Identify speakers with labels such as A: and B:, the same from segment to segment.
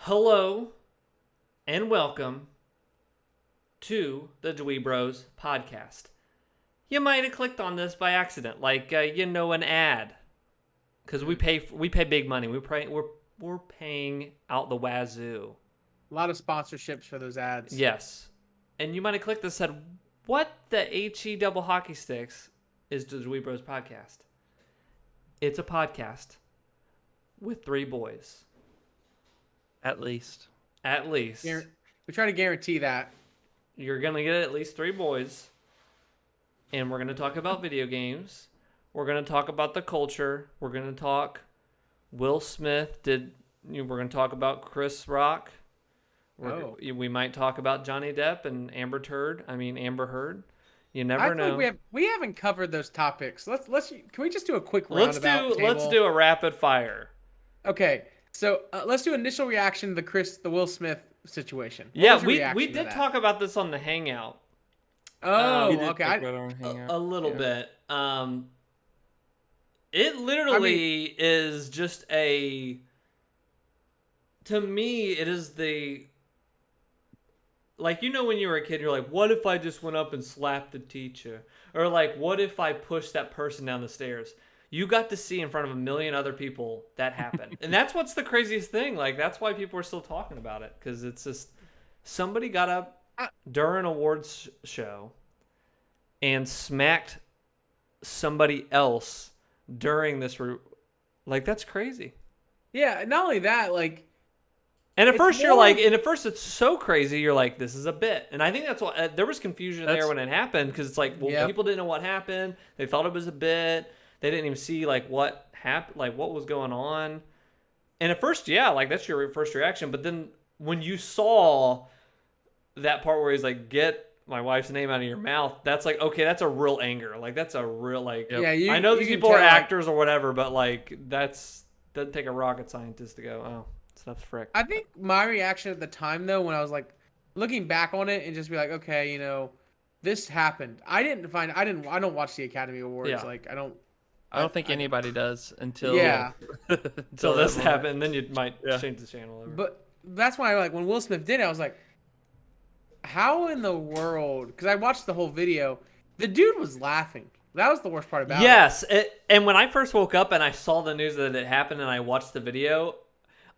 A: Hello and welcome to the DweeBros podcast. You might have clicked on this by accident, like an ad, because we pay big money. We're paying out the wazoo.
B: A lot of sponsorships for those ads.
A: Yes, and you might have clicked and said, "What the he double hockey sticks is the DweeBros podcast?" It's a podcast with three boys.
C: At least.
B: We try to guarantee that.
A: You're going to get at least three boys. And we're going to talk about video games. We're going to talk about the culture. We're going to talk Will Smith. We're going to talk about Chris Rock. We might talk about Johnny Depp and Amber Heard. You never know.
B: We haven't covered those topics. Can we just do a quick roundabout table?
A: Let's do a rapid fire.
B: Okay. So let's do initial reaction to the Will Smith situation.
A: We did talk about this on the Hangout.
B: Okay.
A: A little bit. It literally is just to me, it is like, when you were a kid, you're like, what if I just went up and slapped the teacher? Or like, what if I pushed that person down the stairs? You got to see in front of a million other people that happen. And that's what's the craziest thing. Like, that's why people are still talking about it. Because it's just, somebody got up during an awards show and smacked somebody else during this. That's crazy.
B: Yeah, not only that,
A: and at first it's so crazy, you're like, this is a bit. And I think that's why there was confusion there when it happened. Because it's like, people didn't know what happened. They thought it was a bit. They didn't even see what happened, what was going on. And at first, that's your first reaction. But then when you saw that part where he's like, "Get my wife's name out of your mouth," that's like, okay, that's a real anger. That's a real I know these people are actors or whatever, but doesn't take a rocket scientist to go, "Oh, stuff's frick."
B: I think my reaction at the time, though, when I was looking back on it and just be like, okay, this happened. I don't watch the Academy Awards.
A: Yeah.
C: I don't think anybody does until
A: until this happened. Then you might change the channel over.
B: But that's why, when Will Smith did it, I was like, how in the world? Because I watched the whole video. The dude was laughing. That was the worst part about it.
A: Yes, and when I first woke up and I saw the news that it happened and I watched the video,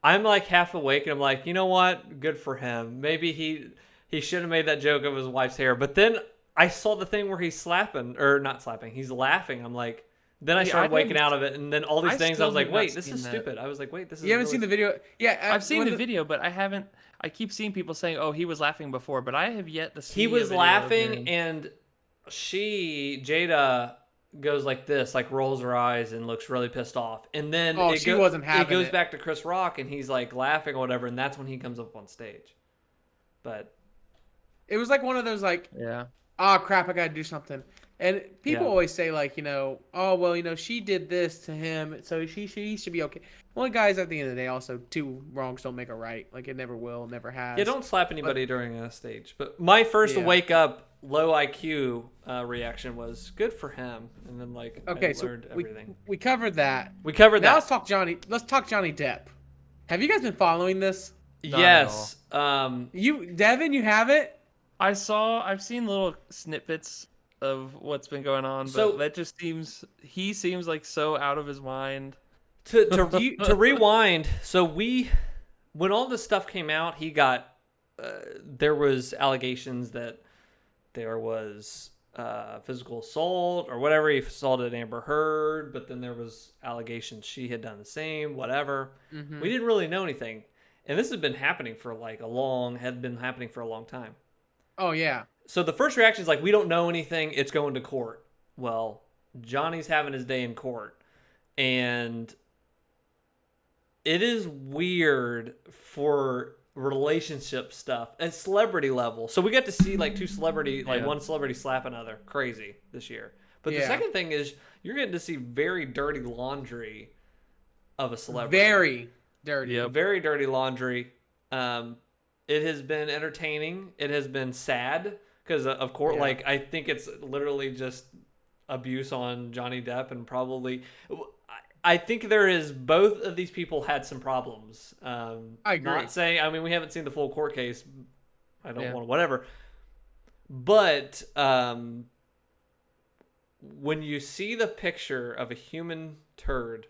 A: I'm half awake and I'm like, you know what? Good for him. Maybe he should have made that joke of his wife's hair. But then I saw the thing where he's not slapping. He's laughing. I'm like. Then I started waking out of it, and then all these things, I was like, wait, this is stupid. I was like, wait, this is...
B: You haven't seen the video? Yeah.
C: I've seen the video, but I haven't... I keep seeing people saying, oh, he was laughing before, but I have yet to see
A: He was laughing, and Jada, goes like this, rolls her eyes and looks really pissed off. And then
B: wasn't having
A: it. Goes back to Chris Rock, and he's laughing or whatever, and that's when he comes up on stage. But...
B: It was one of those, oh, crap, I gotta do something. And people always say, oh, well, she did this to him, so she should be okay. Well, guys, at the end of the day, also, two wrongs don't make a right. It never will, never has.
A: Yeah, don't slap anybody during a stage. But my first wake up, low IQ reaction was good for him. And then,
B: okay,
A: I learned everything.
B: We covered that.
A: Now
B: let's talk Johnny Depp. Have you guys been following this?
A: Yes.
B: Devin, you haven't?
C: I've seen little snippets of what's been going on, but that just he seems so out of his mind.
A: To rewind, so when all this stuff came out, he got there was allegations that there was physical assault or whatever. He assaulted Amber Heard, but then there was allegations she had done the same, whatever. Mm-hmm. We didn't really know anything, and this had been happening for a long time.
B: Oh yeah.
A: So the first reaction is we don't know anything. It's going to court. Well, Johnny's having his day in court. And it is weird for relationship stuff at celebrity level. So we got to see one celebrity slap another. Crazy this year. But the second thing is you're getting to see very dirty laundry of a celebrity.
B: Very dirty.
A: Yeah, very dirty laundry. It has been entertaining. It has been sad. Because, of course, I think it's literally just abuse on Johnny Depp and probably... I think there is both of these people had some problems.
B: I agree.
A: Not saying, I mean, we haven't seen the full court case. I don't want to, whatever. But when you see the picture of a human turd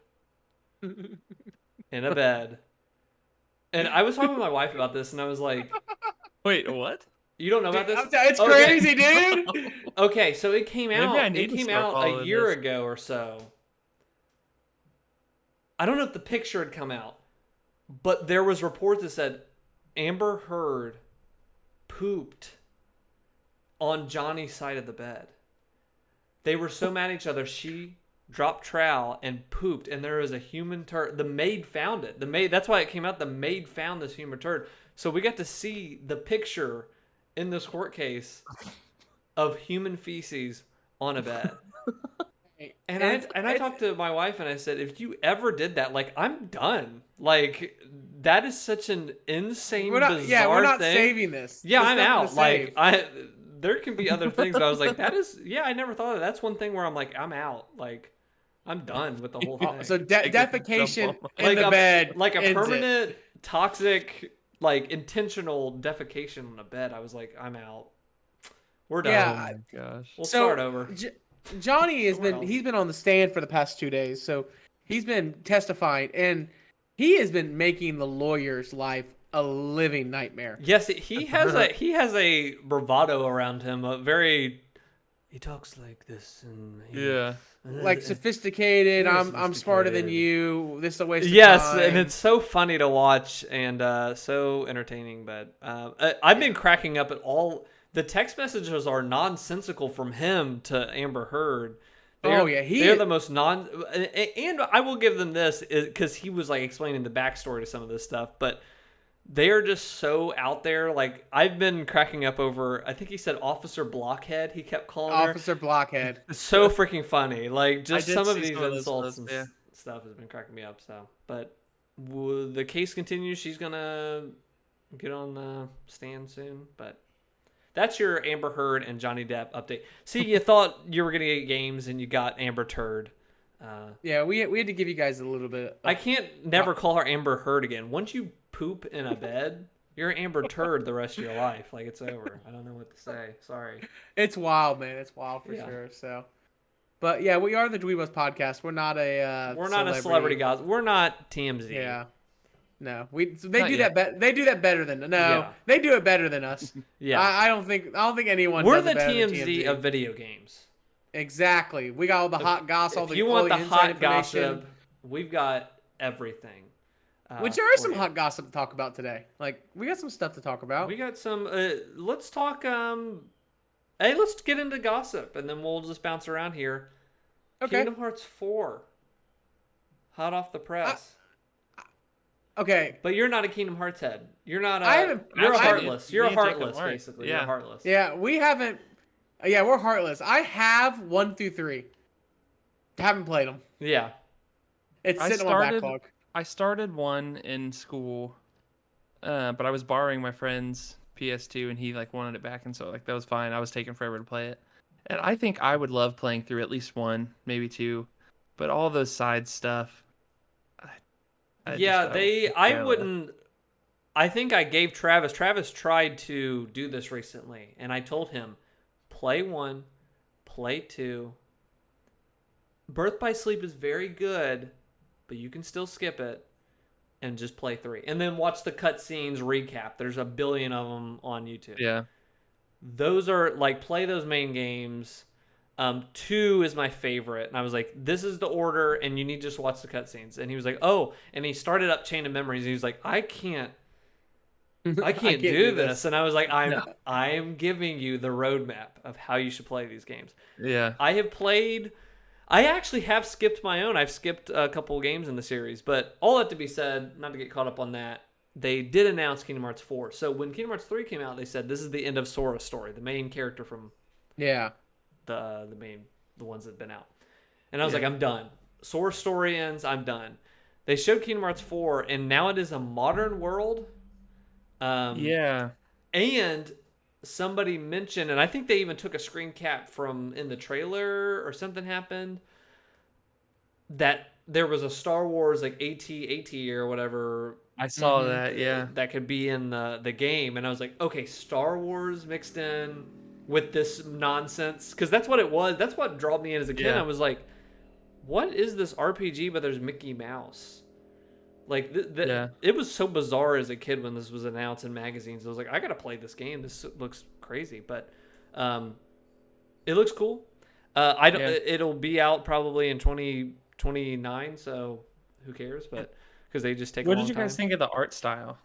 A: in a bed, and I was talking with my wife about this, and I was like,
C: "Wait, what?
A: You don't know about this?
B: It's crazy, dude."
A: Okay, so it came out.
C: It
A: came out a year ago or so. I don't know if the picture had come out, but there was reports that said Amber Heard pooped on Johnny's side of the bed. They were so mad at each other, she dropped trowel and pooped, and there was a human turd. The maid found it. That's why it came out. The maid found this human turd. So we got to see the picture in this court case of human feces on a bed. And I talked to my wife and I said, if you ever did that, like, I'm done. Like, that is such an insane, bizarre thing.
B: Yeah, we're not saving this.
A: Yeah, I'm out. Like, there can be other things, but I was like, I never thought of that. That's one thing where I'm like, I'm out. Like, I'm done with the whole thing.
B: So defecation in the bed.
A: Like a permanent, toxic, like, intentional defecation on a bed. I was like, I'm out. We're done.
B: Yeah.
C: Oh my gosh.
A: We'll start over.
B: Johnny he's been on the stand for the past 2 days, so he's been testifying, and he has been making the lawyer's life a living nightmare.
A: Yes, he has a bravado around him. He talks like this, and
B: like sophisticated. I'm smarter than you. This is a waste of time.
A: Yes, and it's so funny to watch and so entertaining. But I've been cracking up at all. The text messages are nonsensical from him to Amber Heard. They're the most and I will give them this because he was like explaining the backstory to some of this stuff, but they are just so out there. Like, I've been cracking up over, I think he said Officer Blockhead. He kept calling her
B: Officer Blockhead.
A: It's so freaking funny. Like, just some of these insults and stuff has been cracking me up. So, but the case continues. She's gonna get on the stand soon, but. That's your Amber Heard and Johnny Depp update. See, you thought you were going to get games and you got Amber Turd.
B: Yeah, we had to give you guys a little bit.
A: I can't never call her Amber Heard again. Once you poop in a bed, you're Amber Turd the rest of your life. Like, it's over. I don't know what to say. Sorry.
B: It's wild, man. It's wild for sure. So, but yeah, we are the DweeBros podcast. We're not a
A: celebrity guys. We're not TMZ.
B: Yeah. No, they do that better than they do it better than us.
A: Yeah,
B: I don't think anyone.
A: We're
B: does
A: the
B: it better
A: TMZ of video games.
B: Exactly. We got all the hot gossip.
A: If you want the hot gossip, we've got everything.
B: Which there is some hot gossip to talk about today. Like, we got some stuff to talk about.
A: We got some. Let's talk. Hey, let's get into gossip, and then we'll just bounce around here. Okay. Kingdom Hearts 4, hot off the press.
B: Okay,
A: but you're not a Kingdom Hearts head. You're not.
B: You're
A: heartless. You're heartless, basically.
C: Yeah.
A: You're heartless.
B: Yeah, we haven't. Yeah, we're heartless. I have 1 through 3. Haven't played them.
A: Yeah,
B: it's sitting on my backlog.
C: I started 1 in school, but I was borrowing my friend's PS2, and he like wanted it back, and so like that was fine. I was taking forever to play it, and I think I would love playing through at least 1, maybe 2, but all those side stuff. I wouldn't. I think I gave Travis. Travis tried to do this recently, and I told him, play 1, play 2. Birth by Sleep is very good, but you can still skip it and just play 3, and then watch the cutscenes recap. There's a billion of them on YouTube. Yeah,
A: those are like, play those main games. 2 is my favorite, and I was like, this is the order, and you need to just watch the cutscenes. And he was like, oh, and he started up Chain of Memories, and he was like, I can't do this. And I was like, I'm giving you the roadmap of how you should play these games.
C: Yeah.
A: I actually have skipped my own. I've skipped a couple of games in the series, but all that to be said, not to get caught up on that, they did announce Kingdom Hearts 4. So when Kingdom Hearts 3 came out, they said this is the end of Sora's story, the main character from the ones that have been out. And I was like, I'm done. Sora's story ends, I'm done. They showed Kingdom Hearts 4, and now it is a modern world. And somebody mentioned, and I think they even took a screen cap from in the trailer or something happened, that there was a Star Wars like AT or whatever.
D: I saw that, yeah.
A: That could be in the game, and I was like, okay, Star Wars mixed in with this nonsense, because that's what it was. That's what drew me in as a kid. I was like, what is this RPG? But there's Mickey Mouse. Like it was so bizarre as a kid when this was announced in magazines. I was like, I gotta play this game. This looks crazy, but it looks cool. I don't. It'll be out probably in 2029. So who cares? But because they just take.
D: What did you guys think of the art style?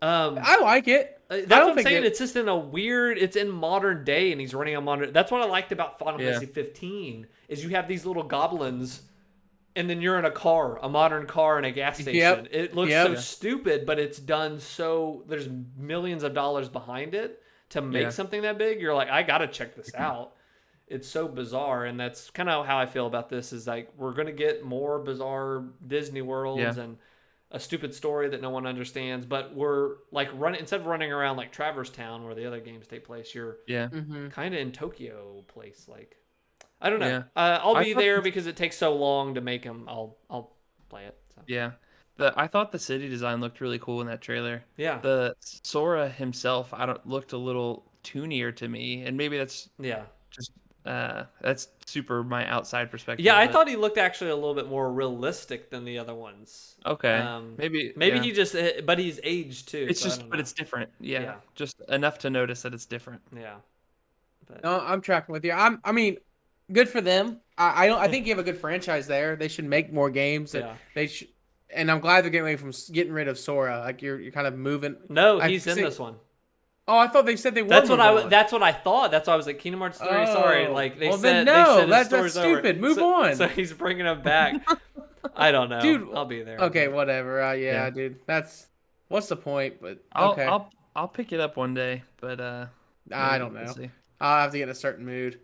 B: I like it.
A: That's what I'm saying. It's just in a weird. It's in modern day, and he's running on modern. That's what I liked about Final Fantasy 15 is you have these little goblins, and then you're in a modern car in a gas station. It looks so stupid, but it's done so. There's millions of dollars behind it to make something that big. You're like, I gotta check this out. It's so bizarre, and that's kind of how I feel about this. Is like we're gonna get more bizarre Disney worlds and a stupid story that no one understands, but we're like instead of running around like Traverse Town where the other games take place, you're kind of in Tokyo place. Like, I don't know. I'll be there because it takes so long to make them. I'll play it. So.
D: Yeah. I thought the city design looked really cool in that trailer.
A: Yeah.
D: The Sora himself, looked a little toonier to me, and maybe that's just that's super my outside perspective.
A: Yeah, I thought he looked actually a little bit more realistic than the other ones.
D: Okay, maybe
A: he just, but he's aged too.
D: It's but it's different. Yeah, just enough to notice that it's different.
A: Yeah. But...
B: No, I'm tracking with you. I mean, good for them. I think you have a good franchise there. They should make more games. They should, and I'm glad they're getting rid of Sora. Like you're kind of moving.
A: No, he's in this one.
B: Oh, I thought they said they were.
A: That's what I thought. That's why I was like Kingdom Hearts 3. Sorry, like they said.
B: That's stupid. Move on.
A: So he's bringing him back. I don't know, dude. I'll be there.
B: Okay, whatever. Dude. What's the point? But okay,
D: I'll pick it up one day. But
B: I don't know. I'll have to get in a certain mood.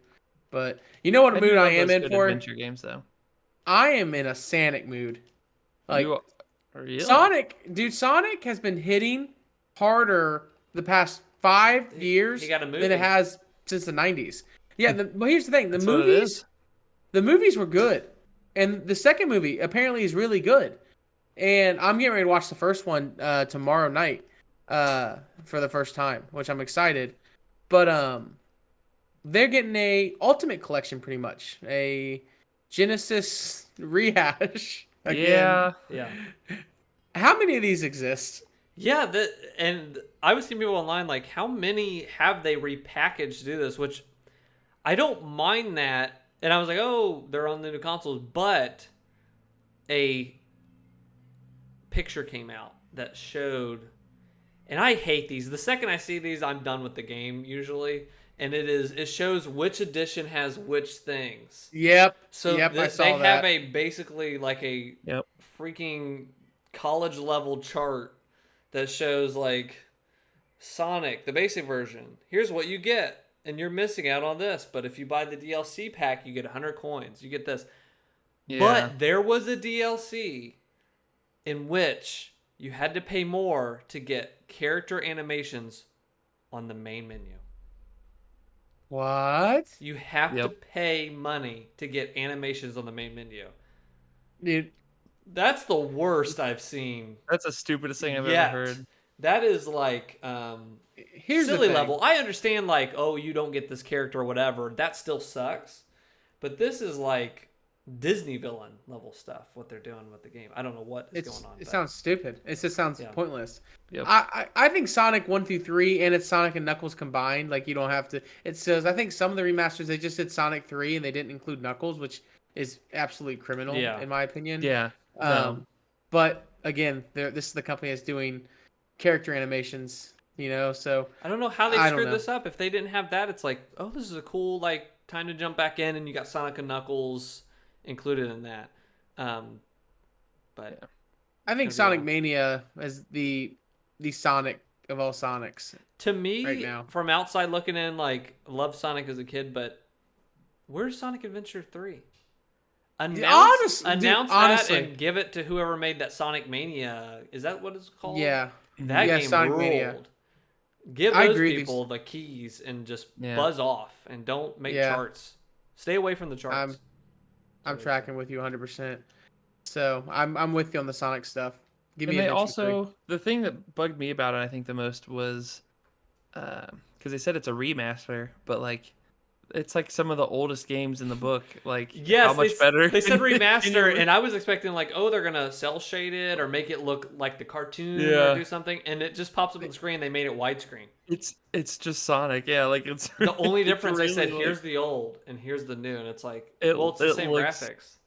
B: But you know what mood I am in for?
D: Adventure games, though.
B: I am in a Sonic mood. Like
D: really?
B: Sonic has been hitting harder the past 5 years than it has since the 90s. Yeah, but here's the thing: the movies were good, and the second movie apparently is really good. And I'm getting ready to watch the first one tomorrow night for the first time, which I'm excited. But they're getting a Ultimate Collection, pretty much a Genesis rehash. Again.
A: Yeah.
B: How many of these exist?
A: Yeah, and I was seeing people online like, how many have they repackaged to do this? Which I don't mind that. And I was like, oh, they're on the new consoles, but a picture came out that showed, and I hate these. The second I see these, I'm done with the game usually. And it shows which edition has which things.
B: Yep.
A: So
B: I saw
A: they
B: that.
A: have basically like a freaking college level chart that shows like Sonic, the basic version. Here's what you get, and you're missing out on this. But if you buy the DLC pack, you get 100 coins. You get this. Yeah. But there was a DLC in which you had to pay more to get character animations on the main menu.
B: What?
A: You have to pay money to get animations on the main menu.
B: Dude,
A: that's the worst I've seen.
D: That's the stupidest thing I've ever heard.
A: That is like
B: here's
A: silly level. I understand like, oh, you don't get this character or whatever. That still sucks. But this is like Disney villain level stuff, what they're doing with the game. I don't know what is going on.
B: It sounds stupid. It just sounds pointless.
D: Yep.
B: I think Sonic 1 through 3 and it's Sonic and Knuckles combined. Like you don't have to. It says I think some of the remasters they just did Sonic 3 and they didn't include Knuckles, which is absolutely criminal in my opinion.
D: Yeah.
B: But again, this is the company that's doing character animations. So
A: I don't know how they screwed this up. If they didn't have that, it's like, oh, this is a cool like time to jump back in, and you got Sonic and Knuckles included in that. But
B: I think Sonic Mania is the Sonic of all Sonics.
A: To me,
B: right now.
A: From outside looking in, like loved Sonic as a kid, but where's Sonic Adventure 3? Announce that and give it to whoever made that Sonic Mania. Is that what it's called?
B: Yeah.
A: That game
B: Sonic
A: ruled.
B: Mania.
A: Give those people the keys and just buzz off and don't make charts. Stay away from the charts.
B: I'm tracking with you 100%. So I'm with you on the Sonic stuff.
D: Give me also the thing that bugged me about it, I think the most was because they said it's a remaster, but like it's like some of the oldest games in the book. Like,
A: yes,
D: how much better?
A: They said remaster, and I was expecting like, oh, they're gonna cell shade it or make it look like the cartoon or do something, and it just pops up on the screen. They made it widescreen.
D: It's just Sonic, yeah. Like it's
A: the only difference. Really, they said here's the old and here's the new, and it's like it's the same graphics.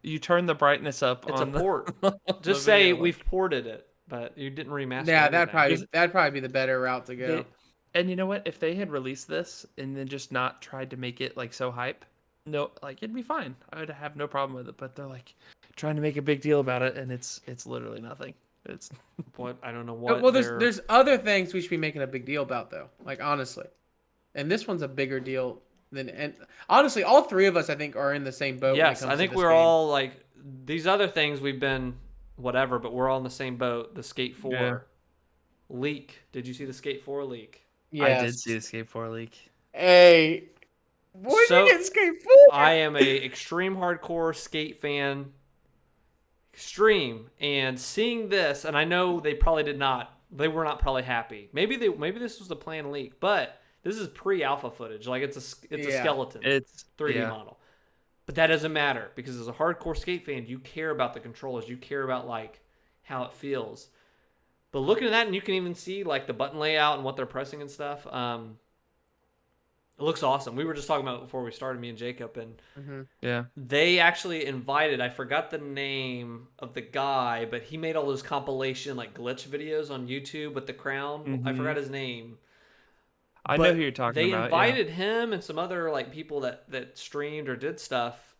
D: You turn the brightness up.
A: It's a port. Just say we've ported it, but you didn't remaster.
B: Yeah, that'd probably be the better route to go.
D: And you know what? If they had released this and then just not tried to make it like so hype, no, like it'd be fine. I would have no problem with it. But they're like trying to make a big deal about it, and it's literally nothing. It's
A: what I don't know what.
B: Well, there's other things we should be making a big deal about though. Like honestly, and this one's a bigger deal than. And honestly, all three of us I think are in the same boat.
A: Yes, I think we're all like these other things we've been whatever, but we're all in the same boat. The Skate 4 leak. Did you see the Skate 4 leak?
D: Yes. I did see the Skate 4 leak.
B: Hey, what did you get Skate 4?
A: I am a extreme hardcore skate fan. Extreme. And seeing this, and I know they were not probably happy. Maybe this was the planned leak, but this is pre-alpha footage. Like it's a skeleton.
D: It's
A: 3D model. But that doesn't matter because as a hardcore skate fan, you care about the controllers. You care about like how it feels. But looking at that, and you can even see like the button layout and what they're pressing and stuff. It looks awesome. We were just talking about it before we started, me and Jacob, and they actually invited. I forgot the name of the guy, but he made all those compilation like glitch videos on YouTube with the crown. Mm-hmm. I forgot his name.
D: I know who you're talking about.
A: They invited him and some other like people that streamed or did stuff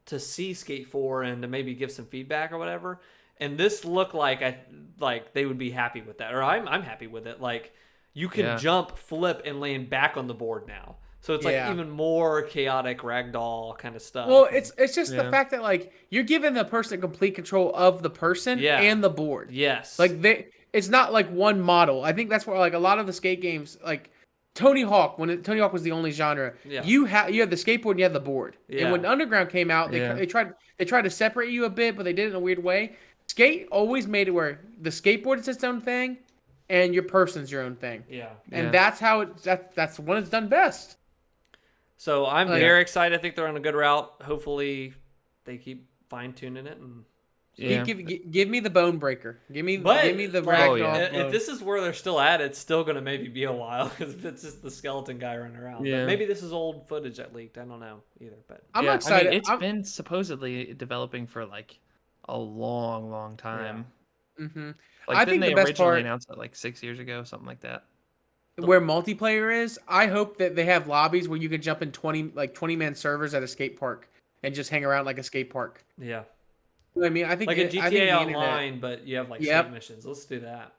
A: to see Skate 4 and to maybe give some feedback or whatever. And this looked like they would be happy with that, or I'm happy with it. Like you can jump, flip, and land back on the board now, so it's like even more chaotic ragdoll kind of stuff.
B: Well, it's just the fact that like you're giving the person complete control of the person and the board.
A: Yes,
B: like it's not like one model. I think that's where like a lot of the skate games, like Tony Hawk, Tony Hawk was the only genre. Yeah. You had the skateboard and you had the board. Yeah. And when Underground came out, they tried to separate you a bit, but they did it in a weird way. Skate always made it where the skateboard is its own thing, and your person's your own thing.
A: Yeah,
B: and that's how that's when it's done best.
A: So I'm very excited. I think they're on a good route. Hopefully, they keep fine tuning it and.
B: Yeah. Give me the bone breaker. Give me the ragdoll.
A: If this is where they're still at, it's still gonna maybe be a while because it's just the skeleton guy running around. Yeah. But maybe this is old footage that leaked. I don't know either. But
B: I'm excited.
D: I mean, it's been supposedly developing for like a long time.
B: Yeah. Mm-hmm.
D: Like, I think the best part announced it like 6 years ago, something like that.
B: Where multiplayer is, I hope that they have lobbies where you can jump in 20-man servers at a skate park and just hang around like a skate park.
A: Yeah.
B: I mean, I think
A: like a GTA Online, but you have like skate missions. Let's do that.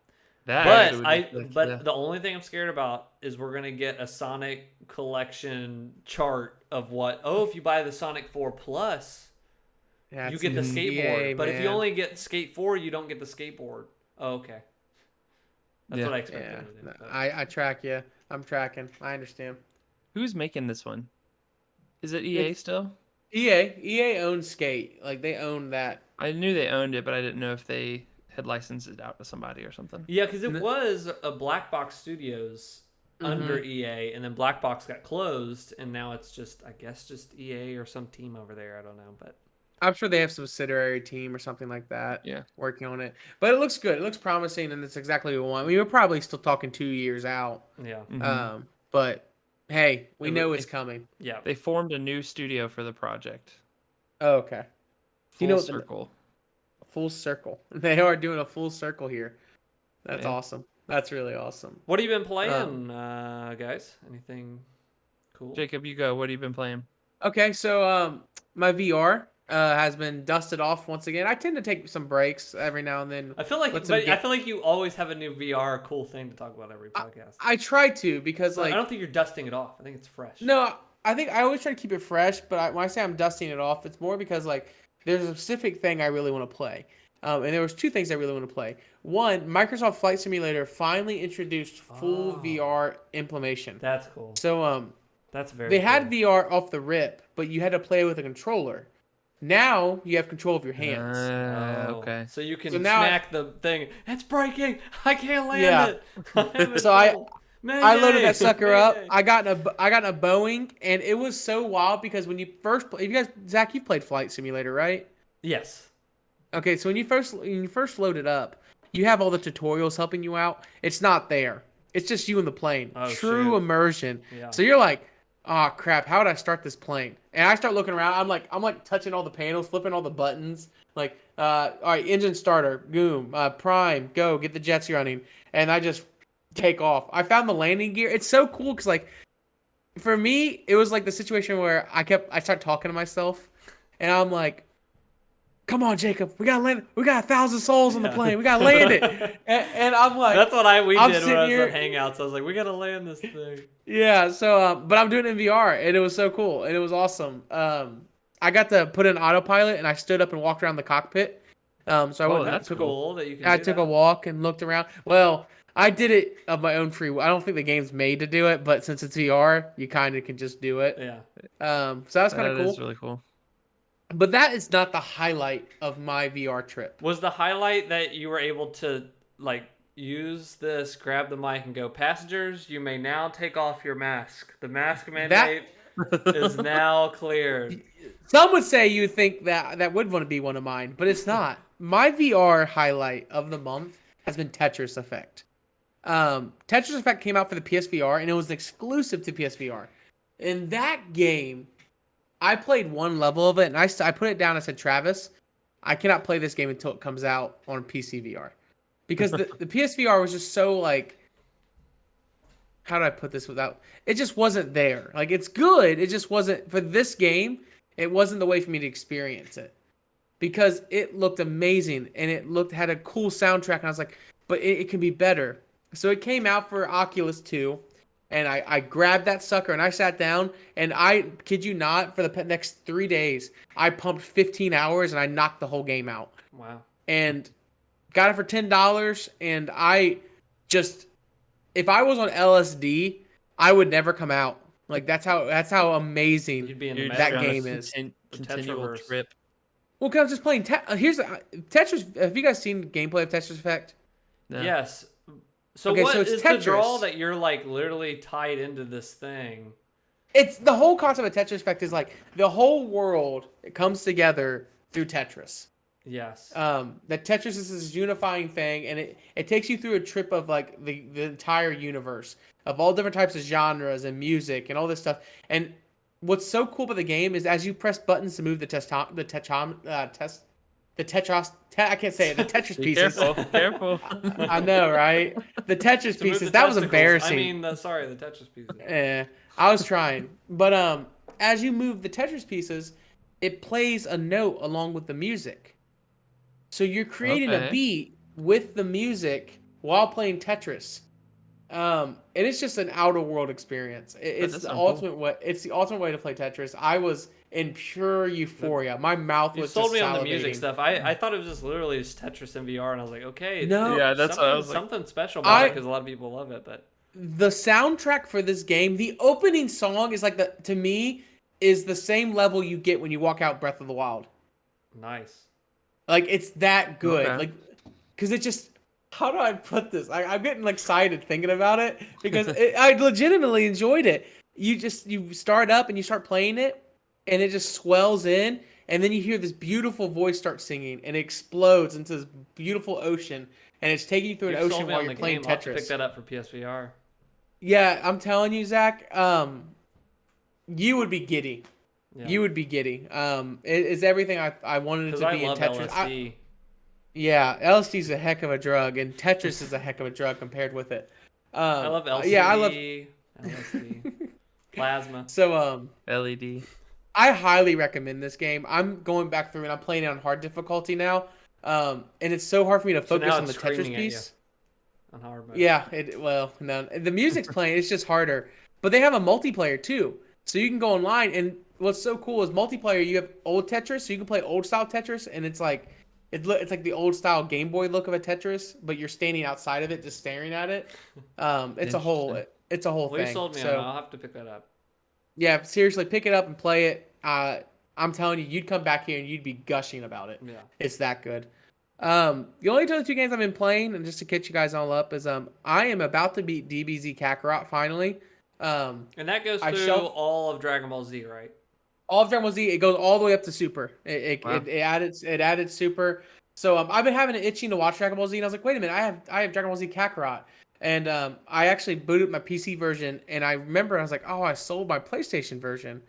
A: But the only thing I'm scared about is we're gonna get a Sonic collection chart of if you buy the Sonic 4 Plus, you get the skateboard. But if you only get Skate 4, you don't get the skateboard. Oh, okay. That's what I expected.
B: Yeah. I track you. I'm tracking. I understand.
D: Who's making this one? Is it EA still?
B: EA owns Skate. Like they own that.
D: I knew they owned it, but I didn't know if they had licensed it out to somebody or something.
A: Yeah, because it was a Black Box Studios under EA, and then Black Box got closed, and now it's just EA or some team over there. I don't know, but
B: I'm sure they have some subsidiary team or something like that. Working on it, but it looks good. It looks promising, and it's exactly what we want. We were probably still talking 2 years out.
A: Yeah.
B: Mm-hmm. But hey, we know it's coming.
A: Yeah.
D: They formed a new studio for the project.
B: Oh, okay.
D: Full circle.
B: Full circle. They are doing a full circle here. That's awesome. That's really awesome.
A: What have you been playing, guys? Anything cool?
D: Jacob, you go. What have you been playing?
B: Okay, so my VR has been dusted off once again. I tend to take some breaks every now and then.
A: I feel like you always have a new VR cool thing to talk about every podcast.
B: I try to because I
A: don't think you're dusting it off. I think it's fresh.
B: No, I think I always try to keep it fresh. But when I say I'm dusting it off, it's more because like there's a specific thing I really want to play. And there was two things I really want to play. One, Microsoft Flight Simulator finally introduced full VR implementation.
A: That's cool.
B: So
A: that's very.
B: They had VR off the rip, but you had to play with a controller. Now you have control of your hands.
D: Okay.
A: So you can
B: So now
A: smack the thing. It's breaking. I can't land it. I'm having
B: So
A: trouble.
B: I loaded that sucker up.
A: Mayday.
B: I got in a Boeing, and it was so wild because when you first Zach, you played Flight Simulator, right?
A: Yes.
B: Okay, so when you first load it up, you have all the tutorials helping you out. It's not there. It's just you in the plane.
A: Oh,
B: True
A: shoot.
B: immersion.
A: Yeah.
B: So you're like, oh crap, how would I start this plane? And I start looking around. I'm like touching all the panels, flipping all the buttons. Like, all right, engine starter, boom, prime, go, get the jets running, and I just take off. I found the landing gear. It's so cool because like, for me, it was like the situation where I started talking to myself, and I'm like, come on, Jacob, we gotta land. We got 1,000 souls on the plane. We gotta land it. And I'm like,
A: that's what we
B: I'm
A: did when I was
B: sitting
A: at Hangouts. I was like, we gotta land this thing.
B: yeah. So, but I'm doing it in VR, and it was so cool, and it was awesome. I got to put in autopilot, and I stood up and walked around the cockpit. So I went.
A: That's cool that you can.
B: I took a walk and looked around. Well, I did it of my own free will. I don't think the game's made to do it, but since it's VR, you kind of can just do it.
A: Yeah.
B: So that was kind of cool.
D: That is really cool.
B: But that is not the highlight of my VR trip.
A: Was the highlight that you were able to like use this, grab the mic, and go, passengers, you may now take off your mask. The mask mandate is now cleared.
B: Some would say you think that would want to be one of mine, but it's not. My VR highlight of the month has been Tetris Effect. Tetris Effect came out for the PSVR, and it was exclusive to PSVR. In that game, I played one level of it, and I put it down. I said, Travis, I cannot play this game until it comes out on PC VR. Because the PSVR was just so, like, how do I put this without... It just wasn't there. Like, it's good. It just wasn't... For this game, it wasn't the way for me to experience it. Because it looked amazing, and it had a cool soundtrack, and I was like, but it can be better. So it came out for Oculus 2. And I grabbed that sucker and I sat down and I kid you not, for the next 3 days, I pumped 15 hours and I knocked the whole game out.
A: Wow.
B: And got it for $10. And I just, if I was on LSD, I would never come out. Like that's how amazing that game is.
D: Continual trip.
B: Well, cause I was just playing. Tetris. Have you guys seen gameplay of Tetris Effect?
A: No. Yes. So
B: okay,
A: what
B: so it's
A: is
B: Tetris.
A: the draw that you're like literally tied into this thing?
B: It's the whole concept of Tetris Effect is like the whole world comes together through Tetris.
A: Yes.
B: That Tetris is this unifying thing, and it takes you through a trip of like the entire universe of all different types of genres and music and all this stuff. And what's so cool about the game is as you press buttons to move the I can't say it. The Tetris pieces.
D: Careful.
B: I know, right? The Tetris pieces. That was embarrassing.
A: I mean, the Tetris pieces.
B: Yeah, I was trying, but as you move the Tetris pieces, it plays a note along with the music. So you're creating a beat with the music while playing Tetris. And it's just an outer world experience. It's the ultimate way. It's the ultimate way to play Tetris. I was in pure euphoria. My mouth was.
A: You sold
B: just
A: me on the
B: salivating.
A: music stuff. I thought it was just literally just Tetris in VR, and I was like, okay,
B: no,
D: yeah, that's what I was like.
A: Something special about it because a lot of people love it. But
B: the soundtrack for this game, the opening song is like to me is the same level you get when you walk out Breath of the Wild.
A: Nice.
B: Like it's that good.
D: Okay.
B: Like, because it just. How do I put this? I'm getting excited thinking about it because I legitimately enjoyed it. You start up and you start playing it, and it just swells in, and then you hear this beautiful voice start singing, and it explodes into this beautiful ocean, and it's taking you through an ocean while you're playing Tetris.
A: I'll have to pick that up for PSVR.
B: Yeah, I'm telling you, Zach. You would be giddy. Yeah. You would be giddy. It's everything I wanted it to be in Tetris.
A: LSD.
B: Yeah, LSD is a heck of a drug, and Tetris is a heck of a drug compared with it.
A: I love LSD.
B: Yeah, I love
A: LSD. Plasma.
B: So
D: LED.
B: I highly recommend this game. I'm going back through and I'm playing it on hard difficulty now. And it's so hard for me to focus on the Tetris piece.
A: On hard mode.
B: Yeah, no. The music's playing, it's just harder. But they have a multiplayer too. So you can go online, and what's so cool is multiplayer, you have old Tetris, so you can play old style Tetris, and it's like it's like the old style Game Boy look of a Tetris, but you're standing outside of it just staring at it. It's a whole thing.
A: You sold me on it. I'll have to pick that up.
B: Yeah, seriously, pick it up and play it. I I'm telling you, you'd come back here and you'd be gushing about it.
A: Yeah.
B: It's that good. The only other 2 games I've been playing, and just to catch you guys all up, is I am about to beat DBZ Kakarot finally.
A: And that goes through all of Dragon Ball Z, right?
B: All of Dragon Ball Z, it goes all the way up to Super. It added Super. So I've been having an itching to watch Dragon Ball Z, and I was like, wait a minute, I have Dragon Ball Z Kakarot. And I actually booted my PC version, and I remember I was like, oh, I sold my PlayStation version.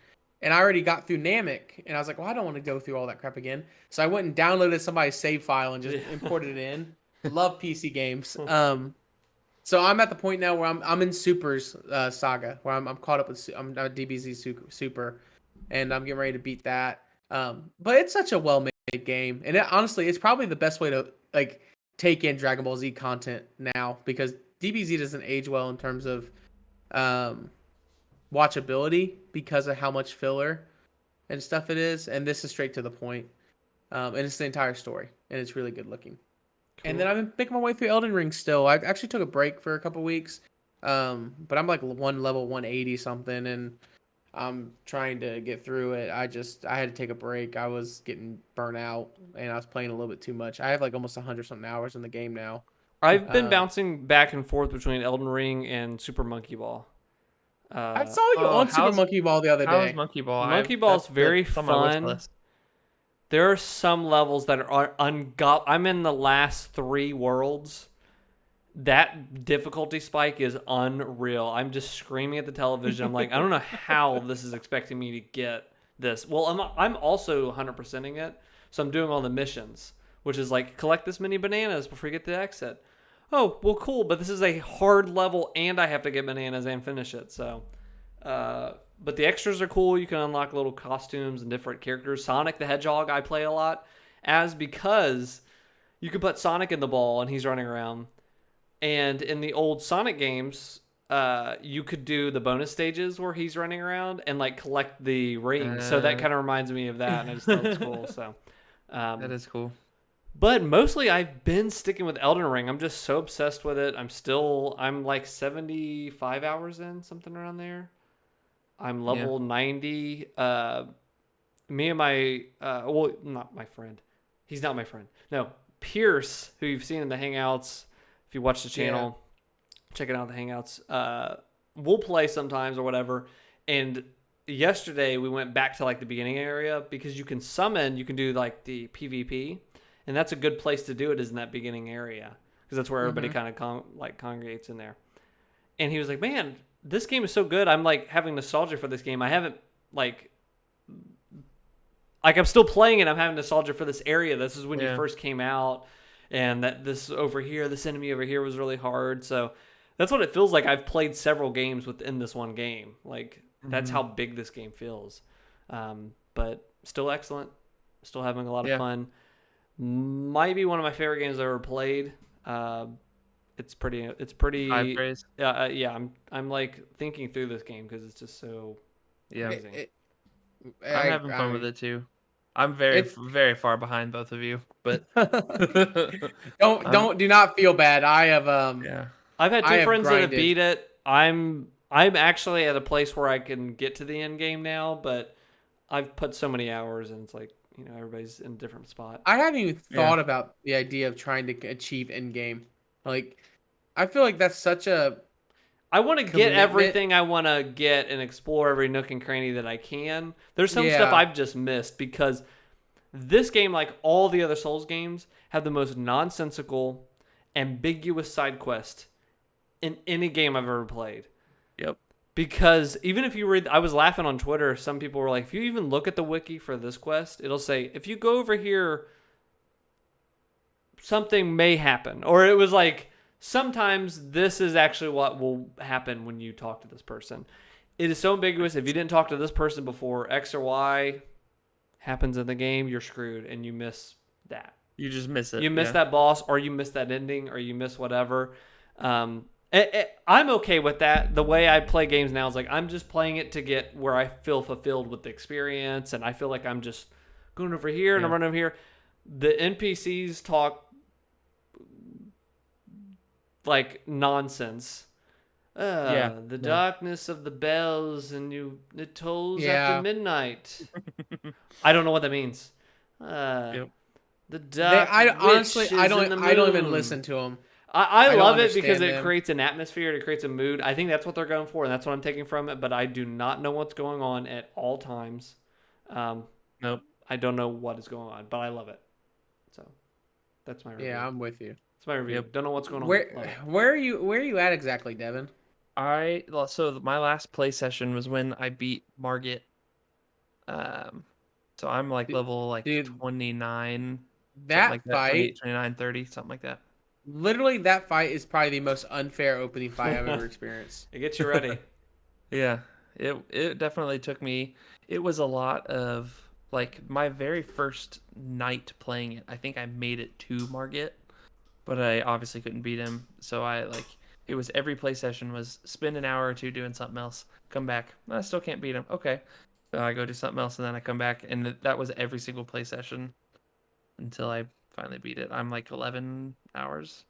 B: And I already got through Namek, and I was like, well, I don't want to go through all that crap again. So I went and downloaded somebody's save file and just imported it in. Love PC games. So I'm at the point now where I'm in Super's saga, where I'm caught up with I'm DBZ Super, and I'm getting ready to beat that. But it's such a well-made game, and honestly, it's probably the best way to like take in Dragon Ball Z content now, because DBZ doesn't age well in terms of watchability because of how much filler and stuff it is, and this is straight to the point, and it's the entire story, and it's really good looking. Cool. And then I've been making my way through Elden Ring still. I actually took a break for a couple weeks, but I'm like level 180 something, and I'm trying to get through it. I had to take a break. I was getting burnt out, and I was playing a little bit too much. I have like almost 100 something hours in the game now.
A: I've been bouncing back and forth between Elden Ring and Super Monkey Ball.
B: I saw you on Super Monkey Ball the other day.
D: How's Monkey Ball?
A: Monkey Ball is very fun. There are some levels that are I'm in the last 3 worlds. That difficulty spike is unreal. I'm just screaming at the television. I'm like, I don't know how this is expecting me to get this. Well, I'm also 100%ing it, so I'm doing all the missions, which is like collect this many bananas before you get to the exit. Oh, well, cool, but this is a hard level, and I have to get bananas and finish it. So, but the extras are cool. You can unlock little costumes and different characters. Sonic the Hedgehog I play a lot as, because you can put Sonic in the ball and he's running around. And in the old Sonic games, you could do the bonus stages where he's running around and like collect the rings. So that kind of reminds me of that, and I just thought it was cool. So
D: that is cool.
A: But mostly I've been sticking with Elden Ring. I'm just so obsessed with it. I'm like 75 hours in, something around there. I'm level 90. Me and my, not my friend. He's not my friend. No, Pierce, who you've seen in the Hangouts. If you watch the channel, check it out, the Hangouts. We'll play sometimes or whatever. And yesterday we went back to like the beginning area, because you can do like the PvP. And that's a good place to do it, is in that beginning area, because that's where everybody kind of congregates in there. And he was like, man, this game is so good. I'm like having nostalgia for this game. I haven't like I'm still playing it. I'm having nostalgia for this area. This is when you first came out, and that this over here, this enemy over here was really hard. So that's what it feels like. I've played several games within this one game. Like that's how big this game feels. But still excellent. Still having a lot of fun. Might be one of my favorite games I've ever played. It's pretty
D: high praise.
A: I'm like thinking through this game because it's just so amazing.
D: I'm having fun with it too. I'm very far behind both of you, but
B: do not feel bad. I have
A: I've had 2 friends that have beat it. I'm actually at a place where I can get to the end game now, but I've put so many hours, and it's like, everybody's in a different spot.
B: I haven't even thought about the idea of trying to achieve end game. Like, I feel like that's such a
A: I want to get everything I want to get and explore every nook and cranny that I can. There's some stuff I've just missed, because this game, like all the other Souls games, have the most nonsensical, ambiguous side quest in any game I've ever played.
D: Yep.
A: Because even if you read, I was laughing on Twitter, some people were like, if you even look at the wiki for this quest, it'll say, if you go over here, something may happen. Or it was like, sometimes this is actually what will happen when you talk to this person. It is so ambiguous. If you didn't talk to this person before X or Y happens in the game, you're screwed, and you miss that.
D: You just miss it.
A: You miss that boss, or you miss that ending, or you miss whatever. I'm okay with that. The way I play games now is like, I'm just playing it to get where I feel fulfilled with the experience, and I feel like I'm just going over here and I'm running over here. The NPCs talk like nonsense.
C: The darkness of the bells, and it tolls after midnight. I don't know what that means. The dark
B: honestly, I don't even listen to them.
C: I love it because it creates an atmosphere, it creates a mood. I think that's what they're going for, and that's what I'm taking from it. But I do not know what's going on at all times.
D: Nope.
C: I don't know what is going on, but I love it. So that's my review.
B: Yeah, I'm with you.
C: It's my review. Yep. Don't know what's going on.
B: Where are you at exactly, Devin?
D: So my last play session was when I beat Margit. So I'm like level 29.
B: That fight
D: 29, 30, something like that.
B: Literally, that fight is probably the most unfair opening fight I've ever experienced.
C: It gets you ready.
D: Yeah, it definitely took me. It was a lot of my very first night playing it. I think I made it to Margit, but I obviously couldn't beat him. So it was every play session was spend an hour or two doing something else, come back. I still can't beat him. Okay, so I go do something else, and then I come back, and that was every single play session until I finally beat it. I'm 11 hours,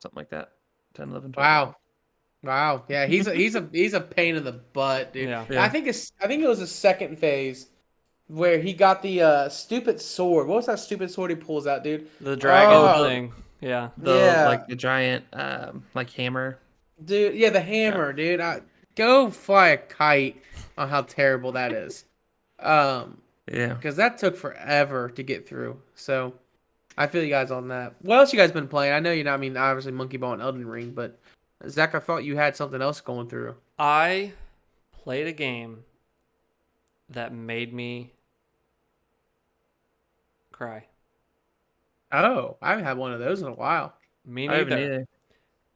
D: something like that. 10, 11, 12.
B: Wow. Yeah, he's a pain in the butt, dude.
C: Yeah.
B: I think it was the second phase where he got the stupid sword. What was that stupid sword he pulls out, dude?
C: The dragon thing. Yeah.
D: The giant hammer.
B: Dude, yeah, the hammer, dude. Go fly a kite on how terrible that is.
D: Yeah.
B: Because that took forever to get through. So I feel you guys on that. What else you guys been playing? I know you're not, obviously Monkey Ball and Elden Ring, but Zach, I thought you had something else going through.
C: I played a game that made me cry.
B: Oh, I haven't had one of those in a while.
C: Me neither.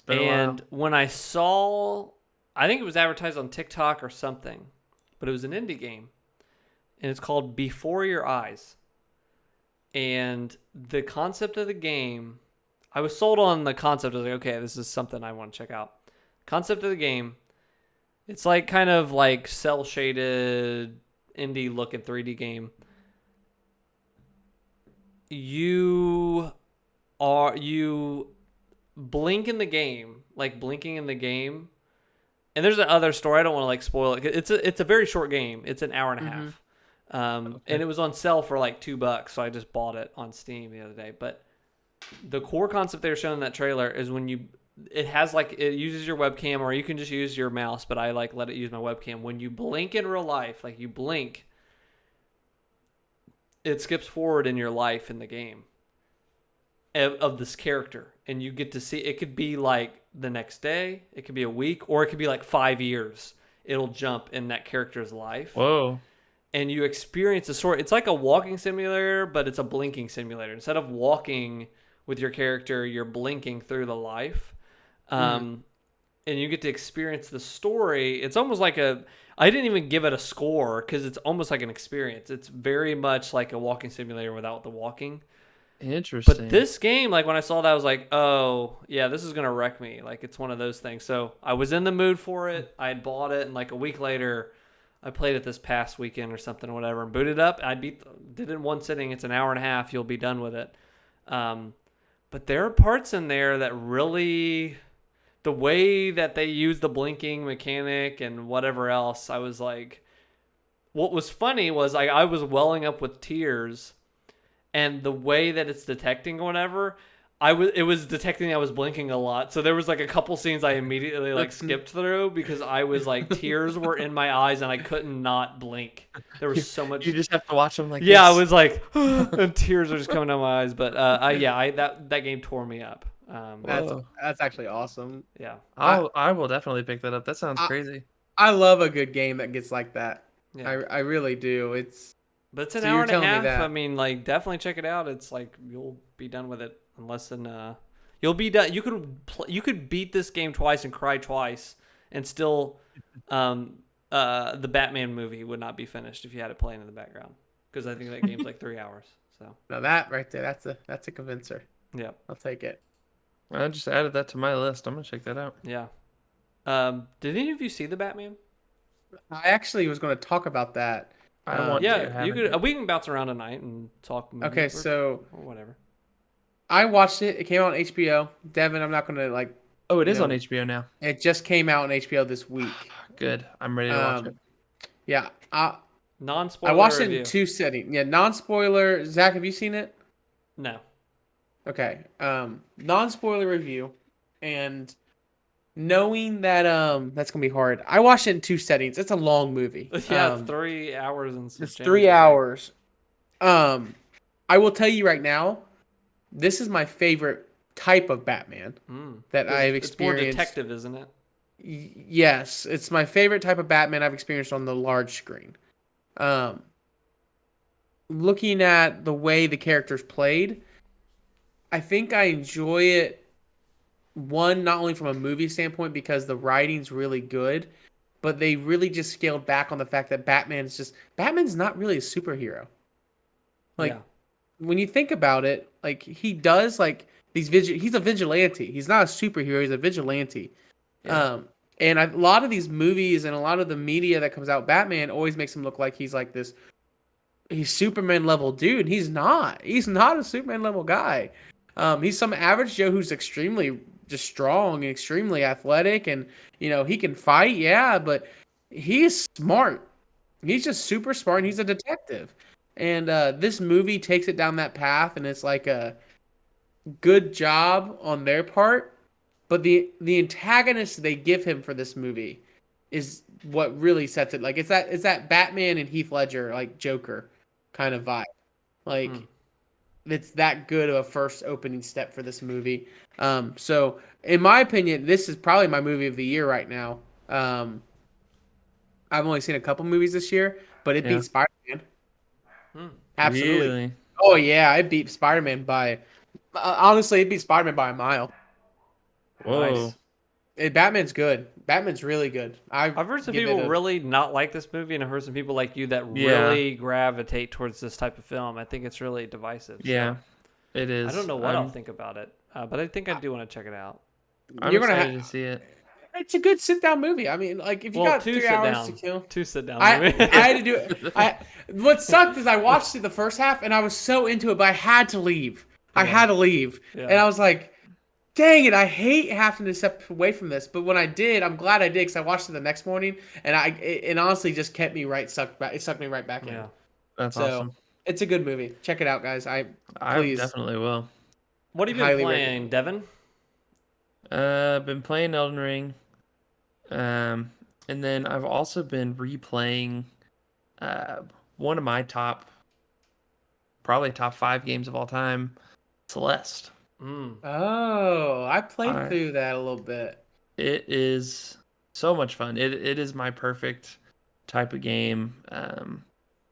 C: And when I saw, I think it was advertised on TikTok or something, but it was an indie game. And it's called Before Your Eyes. And the concept of the game, I was sold on the concept. I was like, okay, this is something I want to check out. Concept of the game, it's kind of cel-shaded, indie-looking 3D game. You blink in the game, blinking in the game. And there's another story. I don't want to spoil it. It's a very short game. It's an hour and a half. And it was on sale for $2, so I just bought it on Steam the other day. But the core concept they were showing in that trailer is when it has it uses your webcam, or you can just use your mouse, but I let it use my webcam. When you blink in real life, you blink, it skips forward in your life in the game of this character, and you get to see it. Could be the next day, it could be a week, or it could be 5 years. It'll jump in that character's life.
D: Whoa.
C: And you experience it's like a walking simulator, but it's a blinking simulator. Instead of walking with your character, you're blinking through the life. And you get to experience the story. It's almost I didn't even give it a score because it's almost like an experience. It's very much like a walking simulator without the walking.
D: Interesting.
C: But this game, when I saw that, I was like, oh, yeah, this is going to wreck me. It's one of those things. So I was in the mood for it. I had bought it, and a week later, I played it this past weekend or something or whatever, and booted up. I did it in one sitting. It's an hour and a half. You'll be done with it. But there are parts in there that really, the way that they use the blinking mechanic and whatever else, I was like, what was funny was I was welling up with tears, and the way that it's detecting whatever, it was detecting I was blinking a lot. So there was a couple scenes I immediately skipped through because I was tears were in my eyes and I couldn't not blink. There was so much.
D: You just have to watch them
C: this. I was and tears are just coming down my eyes. But that game tore me up.
B: That's actually awesome.
C: Yeah.
D: I will definitely pick that up. That sounds crazy.
B: I love a good game that gets like that.
C: Yeah.
B: I really do.
C: But it's an hour and a half. Definitely check it out. It's you'll be done with it in less than you'll be done. You could beat this game twice and cry twice, and still the Batman movie would not be finished if you had it playing in the background, because I think that game's 3 hours. So
B: now that right there, that's a convincer.
C: Yeah,
B: I'll take it.
D: I just added that to my list. I'm gonna check that out.
C: Yeah. Did any of you see the Batman?
B: I actually was going to talk about that.
C: You could. We can bounce around tonight and talk.
B: Okay, so
C: or whatever.
B: I watched it. It came out on HBO. Devin, I'm not going to
D: Oh, it is on HBO now.
B: It just came out on HBO this week.
D: Good. I'm ready to watch it.
B: Yeah.
C: Non-spoiler
B: I watched
C: review.
B: it in 2 settings. Yeah, non-spoiler. Zach, have you seen it?
C: No.
B: Okay. Non-spoiler review, and knowing that that's gonna be hard. I watched it in 2 settings. It's a long movie.
C: Yeah, 3 hours and some
B: it's
C: change,
B: 3 hours. I will tell you right now, this is my favorite type of Batman that I've experienced.
C: It's more detective, isn't it?
B: Yes, it's my favorite type of Batman I've experienced on the large screen. Looking at the way the character's played, I think I enjoy it, one, not only from a movie standpoint because the writing's really good, but they really just scaled back on the fact that Batman's not really a superhero. Like, when you think about it, like, he does, like, he's a vigilante. He's not a superhero, he's a vigilante. Yeah. And a lot of these movies and a lot of the media that comes out, Batman always makes him look like he's like this, he's Superman level dude. He's not. He's not a Superman level guy. He's some average Joe who's extremely just strong and extremely athletic, and he can fight, but he's smart. He's just super smart, and he's a detective. And this movie takes it down that path, and it's like a good job on their part. But the antagonist they give him for this movie is what really sets it. Like, it's that Batman and Heath Ledger, like, Joker kind of vibe. Like, it's that good of a first opening step for this movie. So in my opinion, this is probably my movie of the year right now. I've only seen a couple movies this year, but it beat Spider-Man. Absolutely.
D: Really?
B: Oh yeah, it beat Spider-Man by honestly, it beat Spider-Man by a mile.
D: Whoa.
C: Nice.
B: Batman's good. Batman's really good.
C: I've heard some people really not like this movie, and I've heard some people like you that really gravitate towards this type of film. I think it's really divisive.
D: Yeah,
C: so
D: it is.
C: I don't know what I'll think about it, but I think I do want to check it out.
D: You're excited to see it.
B: It's a good sit-down movie. I mean, like, if you got 3 hours to kill.
C: 2 sit-down
B: movie. I had to do it. What sucked is I watched it the first half, and I was so into it, but I had to leave. I had to leave. Yeah. And I was like, dang it, I hate having to step away from this. But when I did, I'm glad I did, because I watched it the next morning, and it honestly just kept me right, it sucked me right back in.
D: That's awesome.
B: It's a good movie. Check it out, guys. I
D: definitely will.
C: What have you been playing, Devin?
D: I've been playing Elden Ring. And then I've also been replaying one of my probably top 5 games of all time, Celeste.
B: Oh, I played through that a little bit.
D: It is so much fun. It is my perfect type of game.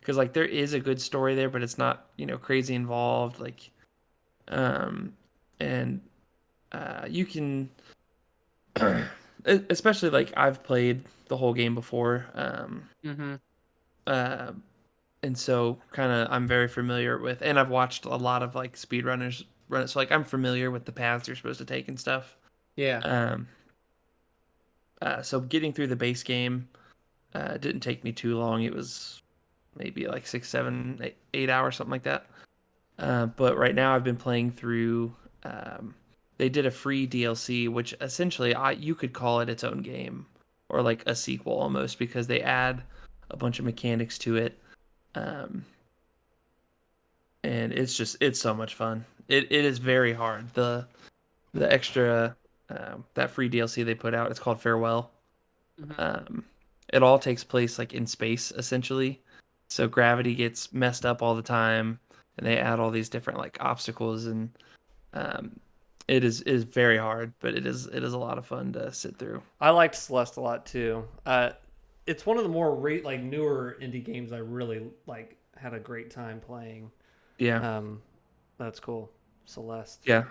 D: Because like there is a good story there, but it's not crazy involved. Like, you can. Especially like I've played the whole game before, and so kind of I'm very familiar with, and I've watched a lot of like speedrunners run it, so like I'm familiar with the paths you're supposed to take and stuff.
B: Yeah.
D: So getting through the base game didn't take me too long. It was maybe like 6, 7, 8 hours, something like that. But right now I've been playing through. They did a free DLC, which essentially you could call it its own game or like a sequel almost, because they add a bunch of mechanics to it. And it's so much fun. It is very hard. The extra, that free DLC they put out, it's called Farewell. It all takes place like in space essentially. So gravity gets messed up all the time, and they add all these different like obstacles, and, it is very hard, but it is a lot of fun to sit through.
C: I liked Celeste a lot too. It's one of the more newer indie games I really had a great time playing.
D: Yeah.
C: That's cool. Celeste.
D: Yeah.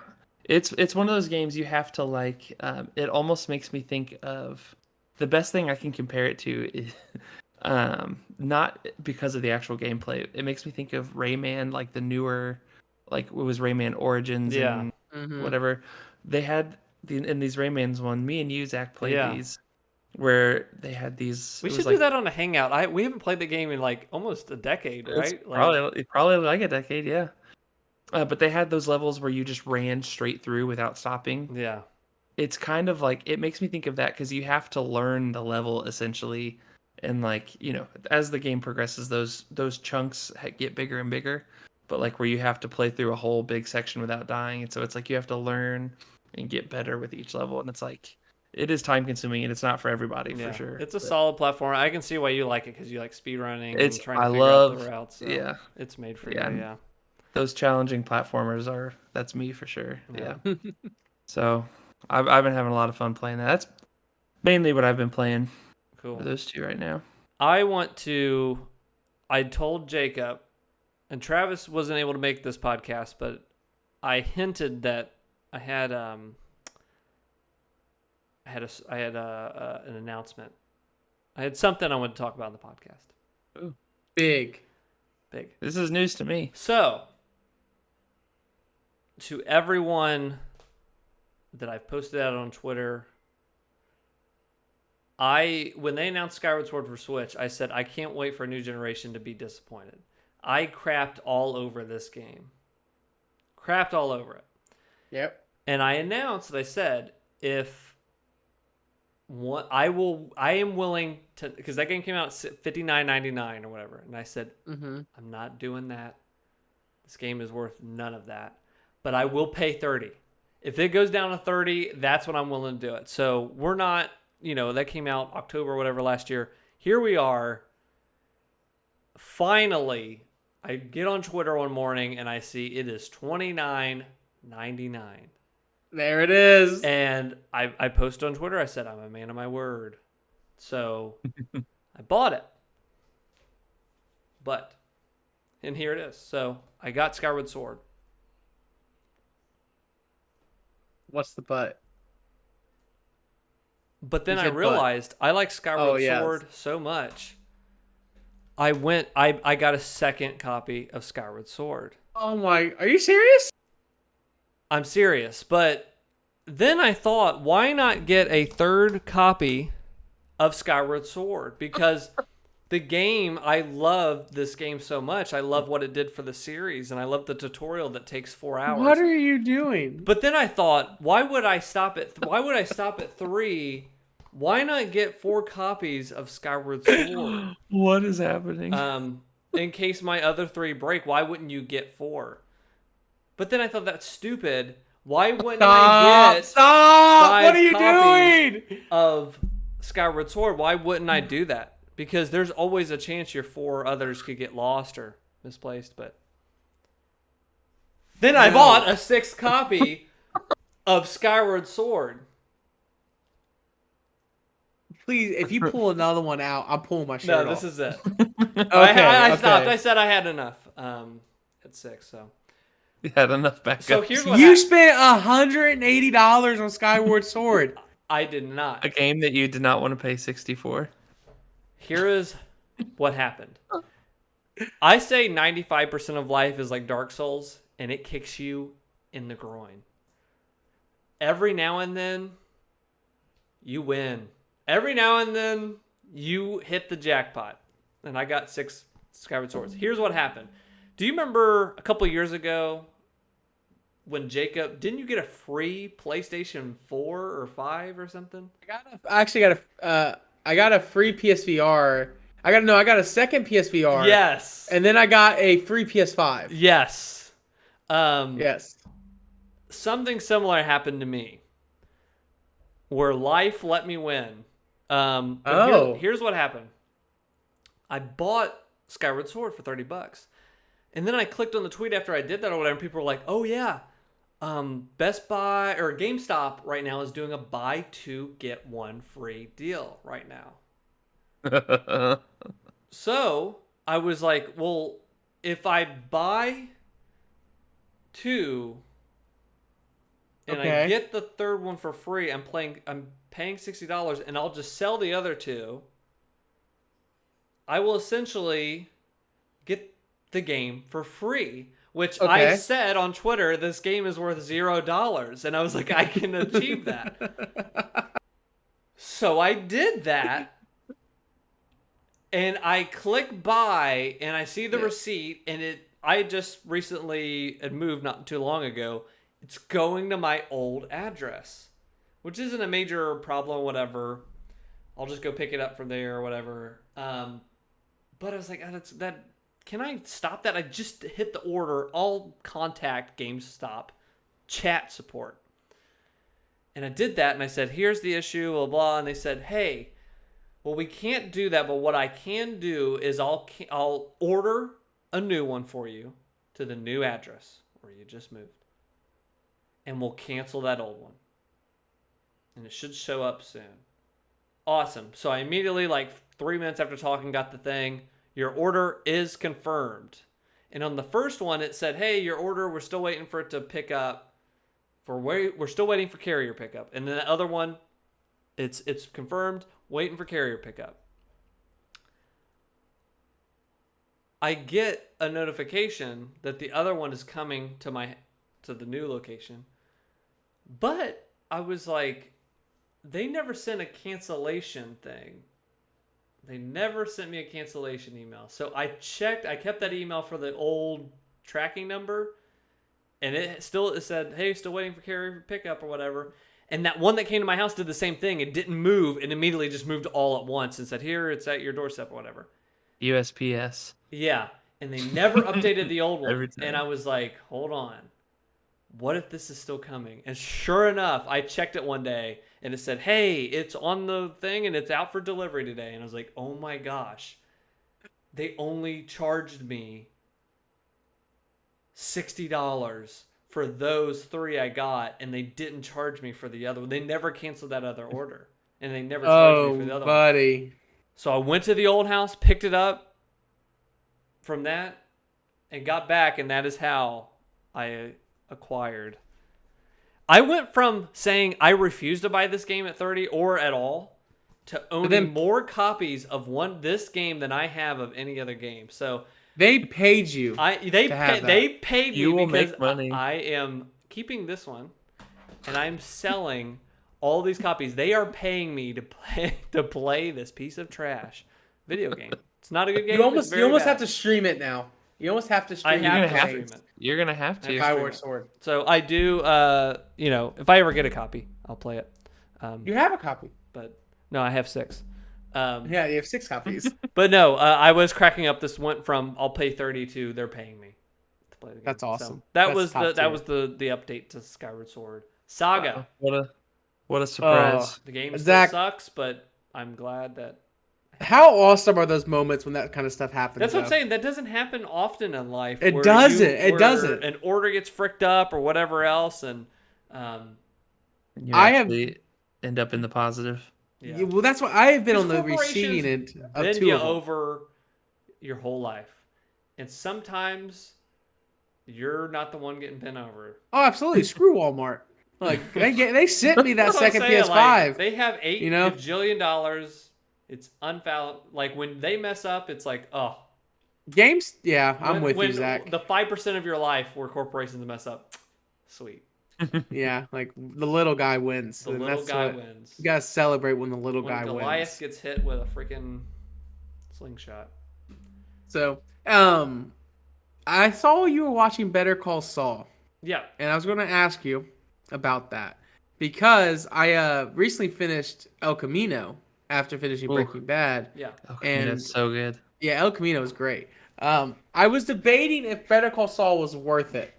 D: It's one of those games you have to like. It almost makes me think of the best thing I can compare it to is not because of the actual gameplay. It makes me think of Rayman, like the newer, like it was Rayman Origins.
C: Yeah.
D: And whatever they had in these Raymans one. Me and you, Zach, played these where they had these.
C: We should do that on a hangout. We haven't played the game in like almost a decade, right?
D: Probably like a decade, yeah. But they had those levels where you just ran straight through without stopping.
C: Yeah.
D: it's kind of like, it makes me think of that because you have to learn the level essentially, and like, as the game progresses, those chunks get bigger and bigger, but like where you have to play through a whole big section without dying, and so it's like you have to learn and get better with each level, and it's like it is time consuming and it's not for everybody for sure.
A: It's a solid platform. I can see why you like it because you like speed running and trying to
D: I
A: figure
D: love
A: out the routes. So it's made for you. Yeah,
D: those challenging platformers that's me for sure. Yeah. So I've been having a lot of fun playing that. That's mainly what I've been playing.
A: Cool.
D: For those two right now.
A: I told Jacob, and Travis wasn't able to make this podcast, but I hinted that I had an announcement. I had something I wanted to talk about in the podcast.
B: Ooh, big.
D: This is news to me.
A: So, to everyone that I've posted out on Twitter, when they announced Skyward Sword for Switch, I said I can't wait for a new generation to be disappointed. I crapped all over this game. Crapped all over it.
B: Yep.
A: And I announced that I said I am willing to, because that game came out at $59.99 or whatever, and I said I'm not doing that. This game is worth none of that, but I will pay $30. If it goes down to $30, that's when I'm willing to do it. So we're not, that came out October or whatever last year. Here we are. Finally, I get on Twitter one morning and I see it is $29.99.
B: There it is.
A: And I posted on Twitter. I said, I'm a man of my word. So I bought it. And here it is. So I got Skyward Sword.
B: What's the but?
A: But then I realized I like Skyward Sword so much. I got a second copy of Skyward Sword.
B: Oh my, are you serious?
A: I'm serious, but then I thought, why not get a third copy of Skyward Sword? Because the game, I love this game so much. I love what it did for the series, and I love the tutorial that takes 4 hours.
B: What are you doing?
A: But then I thought, why would I stop at 3? Why not get 4 copies of Skyward Sword?
D: What is happening?
A: In case my other 3 break, why wouldn't you get 4? But then I thought that's stupid. Why wouldn't I get 5
B: What are you
A: copies
B: doing?
A: of Skyward Sword? Why wouldn't I do that? Because there's always a chance your 4 others could get lost or misplaced. But then I bought a 6th copy of Skyward Sword.
B: Please, if you pull another one out, I'm pulling my shirt off.
A: No, this is it.
B: Okay,
A: I stopped. I said I had enough at 6, so.
D: You had enough backup.
A: So here's what
B: you spent $180 on Skyward Sword.
A: I did not.
D: A game that you did not want to pay $60 for.
A: Here is what happened. I say 95% of life is like Dark Souls, and it kicks you in the groin. Every now and then, you win. Every now and then, you hit the jackpot. And I got 6 Skyward Swords. Here's what happened. Do you remember a couple years ago when Jacob, didn't you get a free PlayStation 4 or 5 or something?
B: I got a free PSVR. I got a second PSVR.
A: Yes.
B: And then I got a free PS5.
A: Yes.
B: Yes.
A: Something similar happened to me, where life let me win. Here's what happened. I bought Skyward Sword for $30, and then I clicked on the tweet after I did that or whatever, and people were like, "Oh yeah, Best Buy or GameStop right now is doing a buy 2 get 1 free deal right now." So I was like, "Well, if I buy 2 and I get the third one for free, I'm paying $60, and I'll just sell the other 2. I will essentially get the game for free." Which I said on Twitter, this game is worth $0, and I was like, I can achieve that. So I did that, and I click buy, and I see the receipt, and I just recently had moved not too long ago. It's going to my old address. which isn't a major problem, whatever. I'll just go pick it up from there or whatever. But I was like, that. Can I stop that? I just hit the order. I'll contact GameStop chat support. And I did that, and I said, here's the issue, blah, blah. And they said, hey, well, we can't do that, but what I can do is I'll order a new one for you to the new address where you just moved. And we'll cancel that old one. And it should show up soon. Awesome. So I immediately, 3 minutes after talking, got the thing. Your order is confirmed. And on the first one, it said, hey, your order, we're still waiting for it to pick up. We're still waiting for carrier pickup. And then the other one, it's confirmed, waiting for carrier pickup. I get a notification that the other one is coming to the new location. But I was like, they never sent a cancellation thing. They never sent me a cancellation email. So I kept that email for the old tracking number, and it said, hey, still waiting for carrier pickup or whatever. And that one that came to my house did the same thing. It didn't move. It immediately just moved all at once and said, here, it's at your doorstep or whatever.
D: USPS.
A: Yeah. And they never updated the old one. And I was like, hold on. What if this is still coming? And sure enough, I checked it one day, and it said, hey, it's on the thing, and it's out for delivery today. And I was like, oh my gosh. They only charged me $60 for those 3 I got, and they didn't charge me for the other one. They never canceled that other order, and they never charged me for the other one. So I went to the old house, picked it up from that, and got back, and that is how I acquired. I went from saying I refuse to buy this game at 30 or at all to owning more copies of this game than I have of any other game. So
B: they paid you.
A: They paid me
D: you will
A: because
D: make money.
A: I am keeping this one and I'm selling all these copies. They are paying me to play this piece of trash video game. It's not a good game.
B: You almost have to stream it now. You almost have to stream it.
D: You're going to have to.
B: Skyward Sword.
A: So I do, if I ever get a copy, I'll play it.
B: You have a copy.
A: But no, I have 6.
B: Yeah, you have 6 copies.
A: But no, I was cracking up. This went from I'll pay 30 to they're paying me to play the game.
B: That's awesome.
A: So that was the update to Skyward Sword Saga.
D: What a surprise.
A: The game still sucks, but I'm glad that.
B: How awesome are those moments when that kind of stuff happens?
A: That's what I'm saying. That doesn't happen often in life.
B: It doesn't.
A: An order gets fricked up or whatever else, and
D: end up in the positive.
B: Yeah. Well, that's what I have been on the receiving end of 2 of them.
A: Over your whole life, and sometimes you're not the one getting bent over.
B: Oh, absolutely! Screw Walmart. Like they sent me that second PS5.
A: Like, they have $8 bajillion. It's unfound. Like when they mess up, it's like, oh.
B: Games? Yeah, I'm with you, Zach.
A: The 5% of your life where corporations mess up, sweet.
B: Yeah, like the little guy wins.
A: The little guy wins.
B: You gotta celebrate when the little guy wins.
A: Goliath gets hit with a freaking slingshot.
B: So, I saw you were watching Better Call Saul.
A: Yeah.
B: And I was going to ask you about that because I recently finished El Camino after finishing Breaking Bad.
A: Yeah.
D: El Camino's so good.
B: Yeah, El Camino is great. I was debating if Better Call Saul was worth it.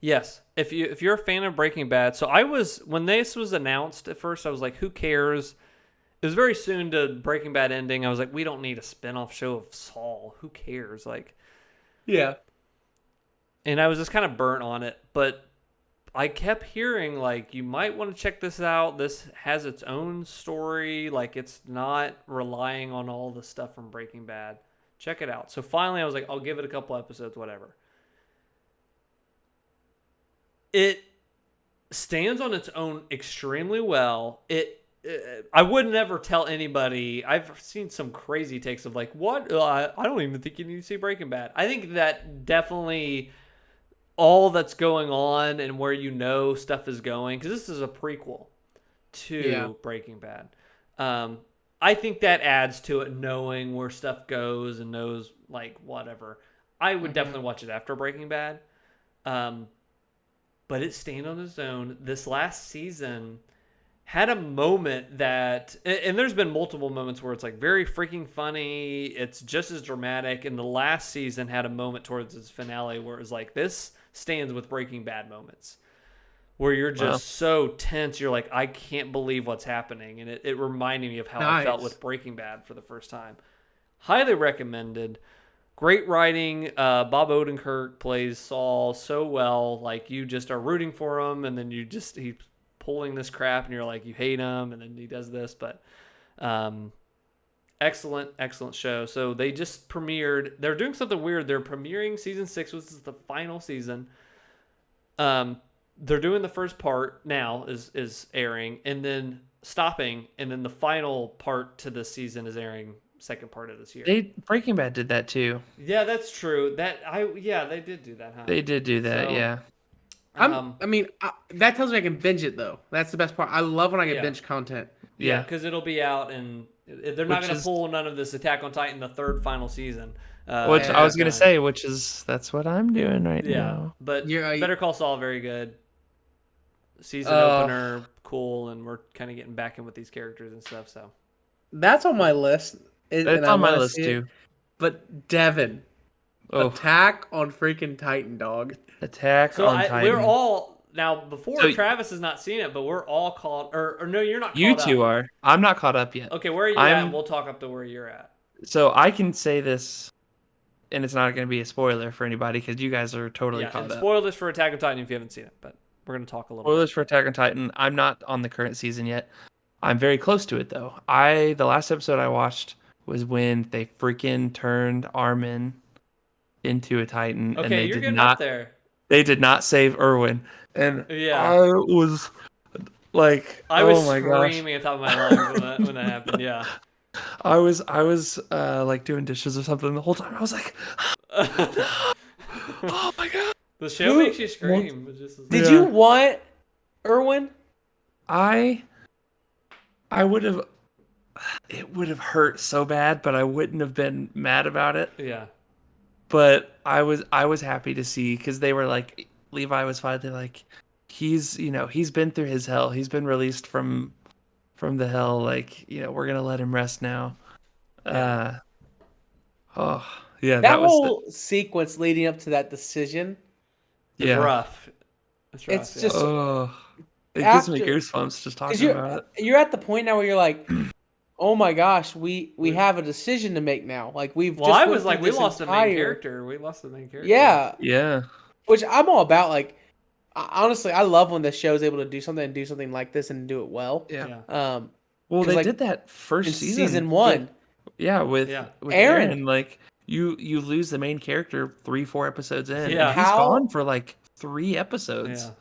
A: Yes, if you're a fan of Breaking Bad. So when this was announced at first, I was like, who cares? It was very soon to Breaking Bad ending. I was like, we don't need a spinoff show of Saul. Who cares? Like,
B: yeah.
A: And I was just kind of burnt on it, but I kept hearing like, you might want to check this out. This has its own story. Like, it's not relying on all the stuff from Breaking Bad. Check it out. So finally, I was like, I'll give it a couple episodes, whatever. It stands on its own extremely well. I would never tell anybody. I've seen some crazy takes of like, what? I don't even think you need to see Breaking Bad. I think that definitely all that's going on and where stuff is going, because this is a prequel to Breaking Bad. I think that adds to it, knowing where stuff goes and knows like whatever. I would definitely watch it after Breaking Bad. But it stands on its own. This last season had a moment that, and there's been multiple moments where it's like very freaking funny. It's just as dramatic. And the last season had a moment towards its finale where it was like, this stands with Breaking Bad moments, where you're just so tense. You're like, I can't believe what's happening. And it reminded me of how I felt with Breaking Bad for the first time. Highly recommended. Great writing. Bob Odenkirk plays Saul so well. Like, you just are rooting for him, and then he's pulling this crap, and you're like, you hate him, and then he does this. But excellent show. So they just premiered. They're doing something weird. They're premiering season 6, which is the final season. They're doing the first part now is airing, and then stopping, and then the final part to this season is airing second part of this year.
D: Breaking Bad did that too.
A: Yeah, that's true. They did do that, huh?
D: They did do that, so, yeah.
B: That tells me I can binge it though. That's the best part. I love when I get binge content.
A: Yeah, because it'll be out, and they're not going to pull none of this Attack on Titan, the third final season.
D: Which I was going to say, that's what I'm doing right now.
A: But Better Call Saul, very good. Season opener, cool, and we're kind of getting back in with these characters and stuff. So
B: that's on my list.
D: It's on my list too.
B: But Devin, Attack on freaking Titan, dog.
D: Attack on Titan.
A: We're all now Travis has not seen it, but we're all caught. Or no, you're not.
D: You two are. I'm not caught up yet.
A: Okay, where are you at? And we'll talk up to where you're at.
D: So I can say this, and it's not going to be a spoiler for anybody because you guys are totally caught up.
A: Spoil this for Attack on Titan if you haven't seen it, but we're going to talk a little.
D: Spoilers for Attack on Titan. I'm not on the current season yet. I'm very close to it though. The last episode I watched was when they freaking turned Armin into a Titan,
A: and
D: they
A: did not. Up there.
D: They did not save Erwin, and I was like,
A: I was screaming at the top of my lungs when that happened. Yeah,
D: I was like doing dishes or something the whole time. I was like, oh my god.
A: The show makes you scream.
B: Did you want Erwin?
D: I would have. It would have hurt so bad, but I wouldn't have been mad about it.
A: Yeah.
D: But I was happy to see, because they were like, Levi was finally like, he's been through his hell. He's been released from the hell. Like, we're gonna let him rest now. That
B: whole sequence leading up to that decision.
A: It's rough.
B: It's just.
D: It gives me goosebumps just talking about it.
B: You're at the point now where you're like, oh my gosh, we have a decision to make now. Like we
A: lost the main character. We lost the main character.
B: Yeah.
D: Yeah.
B: Which I'm all about. Like, honestly, I love when the show is able to do something like this and do it well.
D: Yeah. Well, they did that first
B: season 1.
D: With Aaron. Like you lose the main character 3-4 episodes in.
A: Yeah.
D: And he's gone for like 3 episodes.
A: Yeah.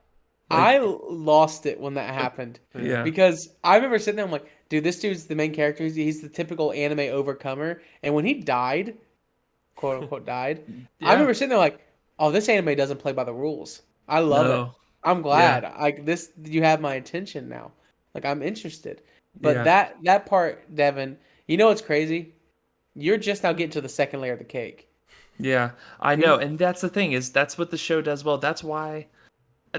B: I lost it when that happened.
D: Yeah.
B: Because I remember sitting there, I'm like, dude, this dude's the main character. He's the typical anime overcomer. And when he died, quote unquote died, I remember sitting there like, oh, this anime doesn't play by the rules. I love it. I'm glad. You have my attention now. Like, I'm interested. But that part, Devin, you know what's crazy? You're just now getting to the second layer of the cake.
D: Yeah, I know. And that's the thing, is that's what the show does well. That's why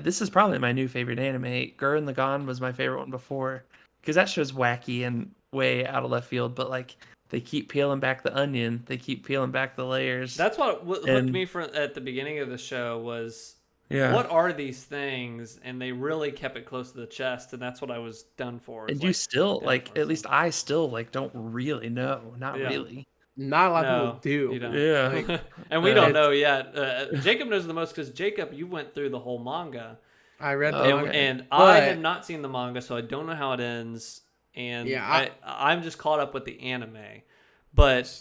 D: this is probably my new favorite anime. Gurren Lagann was my favorite one before, because that show's wacky and way out of left field, but like they keep peeling back the onion, they keep peeling back the layers.
A: That's what hooked me at the beginning of the show was, what are these things? And they really kept it close to the chest, and that's what I was done for.
D: And you still at least I still don't really know, really.
B: Not a lot of people do.
A: You don't.
D: Yeah.
A: And we don't know yet. Jacob knows the most because Jacob, you went through the whole manga.
B: I read the manga.
A: And I have not seen the manga, so I don't know how it ends. And I'm just caught up with the anime. But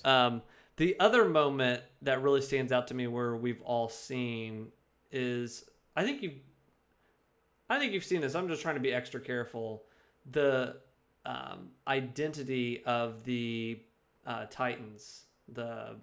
A: the other moment that really stands out to me where we've all seen is, I think you've seen this. I'm just trying to be extra careful. The identity of the Titans, the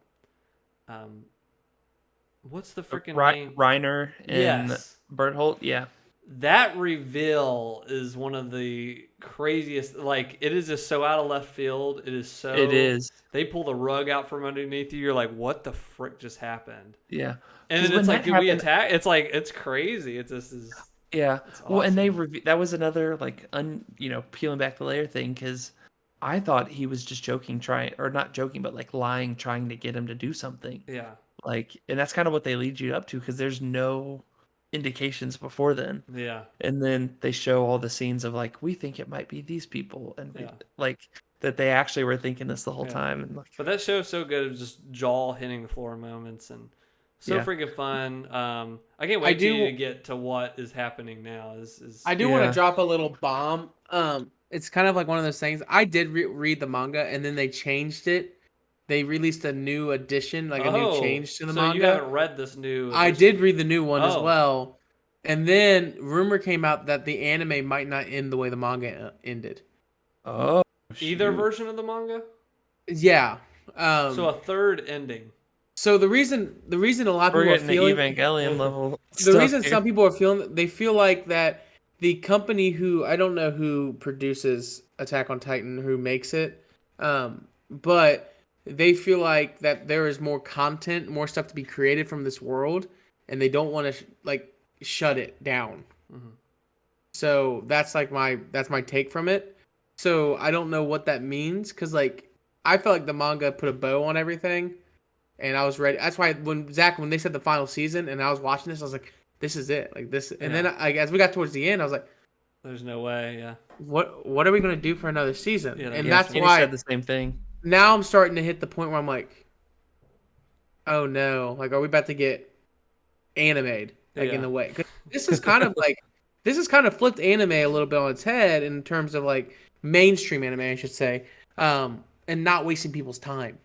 A: what's the freaking name?
D: Reiner and Bertholdt.
A: That reveal is one of the craziest. Like, it is just so out of left field. It is. They pull the rug out from underneath you. You're like, what the frick just happened?
D: Yeah.
A: And then it's like, do we attack? It's like, it's crazy. It's just
D: Yeah.
C: That's
D: Well, and
C: awesome.
D: that was another like peeling back the layer thing, because I thought he was just joking, or not joking, but like lying, trying to get him to do something.
C: Yeah.
D: Like, and that's kind of what they lead you up to, because there's no indications before then.
C: Yeah.
D: And then they show all the scenes of like, we think it might be these people, and
C: Yeah.
D: like that they actually were thinking this the whole
C: Yeah.
D: time. And like,
C: But that show's so good. It was just jaw hitting the floor moments and so
D: Yeah.
C: freaking fun. I can't wait to get to what is happening now.
B: I do want to drop a little bomb. It's kind of like one of those things. I did read the manga, and then they changed it. They released a new edition, like a new change to the manga.
C: So you haven't read this new edition?
B: I did read the new one as well. And then rumor came out that the anime might not end the way the manga ended.
D: Oh,
C: either version of the manga?
B: Yeah.
C: So a third ending.
B: So the reason a lot of people are feeling
D: the Evangelion level.
B: The reason some people are feeling, they feel like that the company who, I don't know who produces Attack on Titan, who makes it, but they feel like that there is more content, more stuff to be created from this world, and they don't want to shut it down.
C: Mm-hmm.
B: So that's my take from it. So I don't know what that means, because like I felt like the manga put a bow on everything, and I was ready. That's why when they said the final season, and I was watching this, I was like, this is it, like this. And then as we got towards the end, I was like,
C: there's no way. Yeah.
B: What are we gonna do for another season?
C: Yeah,
B: and that's why
D: I said the same thing.
B: Now I'm starting to hit the point where I'm like, oh no, like are we about to get animated in the way? 'Cause this is kind of flipped anime a little bit on its head in terms of like mainstream anime, I should say, and not wasting people's time,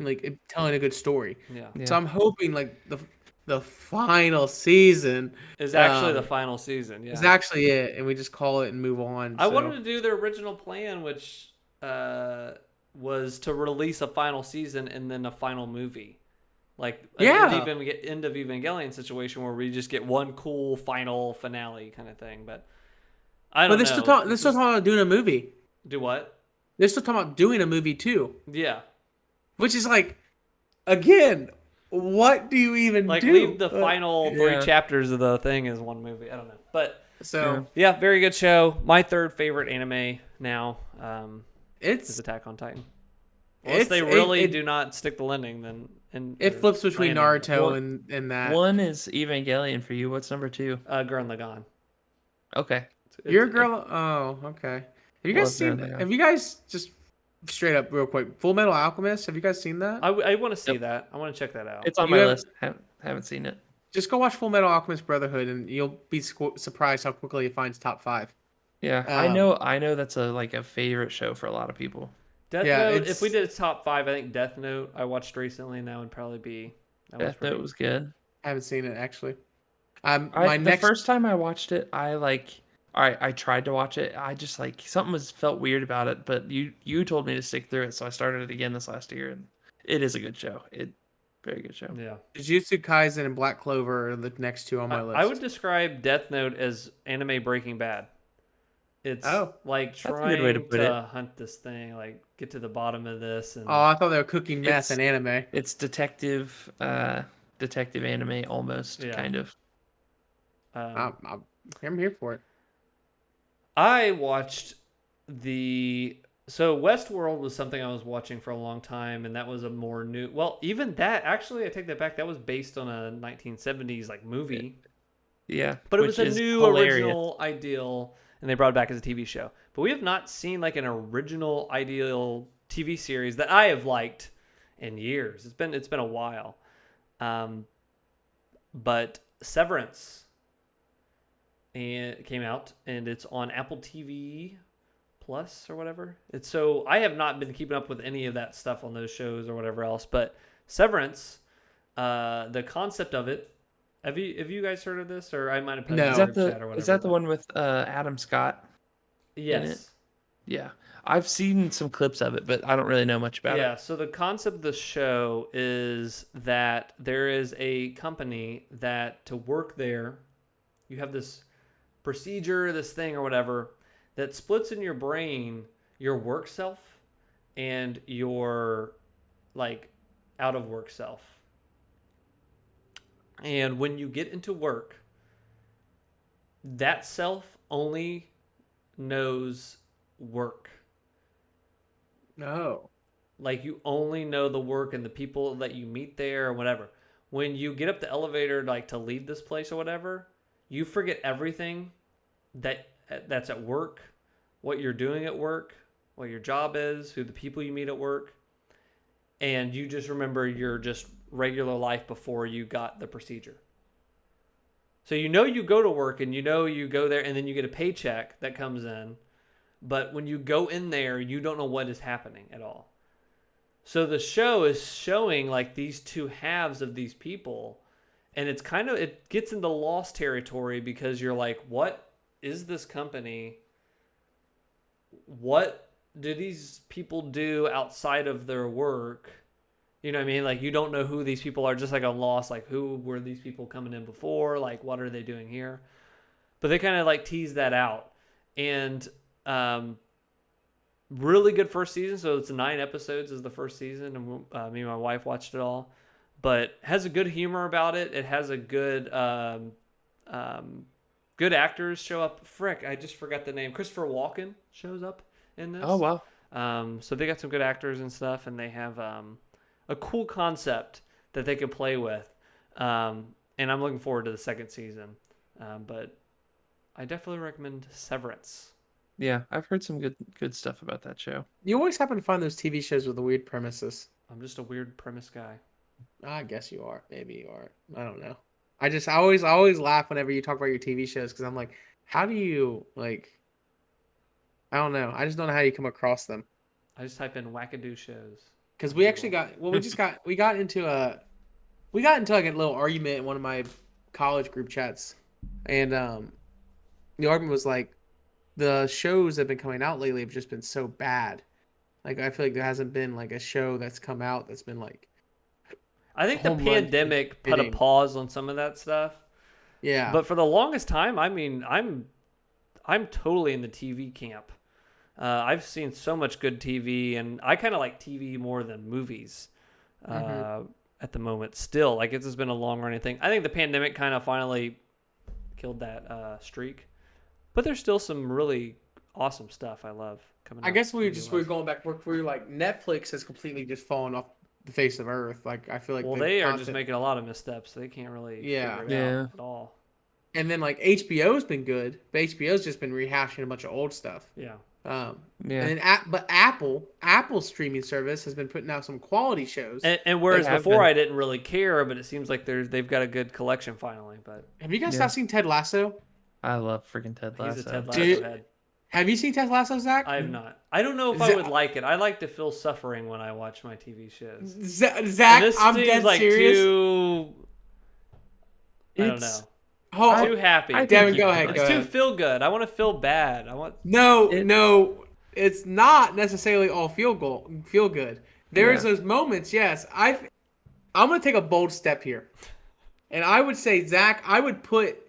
B: like telling a good story.
C: Yeah.
B: So I'm hoping like the final season
C: is actually the final season. Yeah.
B: Is actually it, and we just call it and move on.
C: I wanted to do their original plan, which was to release a final season and then a final movie, like end of Evangelion situation where we just get one cool final finale kind of thing. But I don't know.
B: They're still talking about doing a movie.
C: Do what?
B: They're still talking about doing a movie too.
C: Yeah.
B: Which is like, again, what do you even do?
C: Leave the final 3 chapters of the thing as one movie. I don't know. But
B: so
C: very good show. My third favorite anime now. Is Attack on Titan. Unless they really do not stick the landing, then
B: it flips between Naruto and that.
D: One is Evangelion for you. What's number 2?
C: Gurren Lagann.
D: Okay.
B: Your girl. Oh, okay. Have you guys seen? Have you guys just straight up real quick? Full Metal Alchemist. Have you guys seen that?
C: I want to see that. I want to check that out.
D: It's on my list. Haven't seen it.
B: Just go watch Full Metal Alchemist Brotherhood, and you'll be surprised how quickly it finds top 5.
D: Yeah, I know that's a favorite show for a lot of people.
C: Death Note. If we did a top 5, I think Death Note I watched recently, and that would probably be.
D: Death Note was good.
B: I haven't seen it actually.
D: The first time I watched it, I tried to watch it. I just something felt weird about it, but you told me to stick through it, so I started it again this last year, and it is a good show. Very good show.
C: Yeah.
B: Jujutsu Kaisen and Black Clover are the next 2 on my list.
C: I would describe Death Note as anime Breaking Bad. It's like trying to hunt this thing, like get to the bottom of this. And
B: I thought they were cooking meth in anime.
D: It's detective anime almost, kind of.
B: I'm here for it.
C: I watched So Westworld was something I was watching for a long time, and that was a more new. Well, even that actually, I take that back. That was based on a 1970s movie.
D: Yeah,
C: but it was a new original ideal, and they brought it back as a TV show. But we have not seen an original ideal TV series that I have liked in years. It's been a while. But Severance it came out, and it's on Apple TV Plus or whatever. I have not been keeping up with any of that stuff on those shows or whatever else. But Severance, the concept of it. Have you guys heard of this? Or I might have put it in the chat or whatever.
D: Is that the one with Adam Scott?
C: Yes.
D: Yeah. I've seen some clips of it, but I don't really know much about it.
C: Yeah, so the concept of the show is that there is a company that to work there, you have this procedure, this thing or whatever, that splits in your brain your work self and your out of work self. And when you get into work,
A: that self only knows work.
B: No.
A: Like, you only know the work and the people that you meet there or whatever. When you get up the elevator, like, to leave this place or whatever, you forget everything that's at work, what you're doing at work, what your job is, who the people you meet at work, and you just remember your just regular life before you got the procedure. So you go to work and you go there and then you get a paycheck that comes in, but when you go in there, you don't know what is happening at all. So the show is showing like these two halves of these people, and it gets into lost territory because you're like, what is this company? What do these people do outside of their work? You know what I mean? Like, you don't know who these people are, just like on Lost. Like, who were these people coming in before? Like, what are they doing here? But they kind of like tease that out. And really good first season. So it's 9 episodes is the first season. And me and my wife watched it all. But has a good humor about it. It has a good good actors show up. Frick, I just forgot the name. Christopher Walken shows up in this.
D: Oh, wow.
A: So they got some good actors and stuff, and they have a cool concept that they can play with. And I'm looking forward to the second season. But I definitely recommend Severance.
D: Yeah, I've heard some good stuff about that show.
B: You always happen to find those TV shows with the weird premises.
A: I'm just a weird premise guy.
B: I guess you are. Maybe you are. I don't know. I always laugh whenever you talk about your TV shows because I'm like, how do you like? I don't know. I just don't know how you come across them.
A: I just type in wackadoo shows.
B: Because we actually got we got into like a little argument in one of my college group chats, and the argument was like, the shows that have been coming out lately have just been so bad. Like, I feel like there hasn't been like a show that's come out that's been like.
A: I think the pandemic put a pause on some of that stuff.
B: Yeah.
A: But for the longest time, I mean, I'm totally in the TV camp. I've seen so much good TV, and I kind of like TV more than movies at the moment. Still, like, it's just been a long-running thing. I think the pandemic kind of finally killed that streak. But there's still some really awesome stuff I love coming out.
B: I guess we're going back where like Netflix has completely just fallen off the face of Earth. Like, I feel like
A: they are just making a lot of missteps. They can't really figure it out at all.
B: And then like HBO's been good, but HBO's just been rehashing a bunch of old stuff.
A: Yeah.
B: And then but Apple's streaming service has been putting out some quality shows.
A: And whereas before I didn't really care, but it seems like they've got a good collection finally. But
B: have you guys not seen Ted Lasso?
D: I love freaking Ted Lasso.
A: He's a Ted Lasso head.
B: Have you seen Ted Lasso, Zach?
A: I have not. I don't know if I would like it. I like to feel suffering when I watch my TV shows.
B: Zach, I'm dead
A: like
B: serious.
A: I don't know. Too happy.
B: Devin, go ahead.
A: It's too feel good. I want to feel bad.
B: No, it's not necessarily all feel good. There's those moments. Yes, I'm gonna take a bold step here, and I would say, Zach, I would put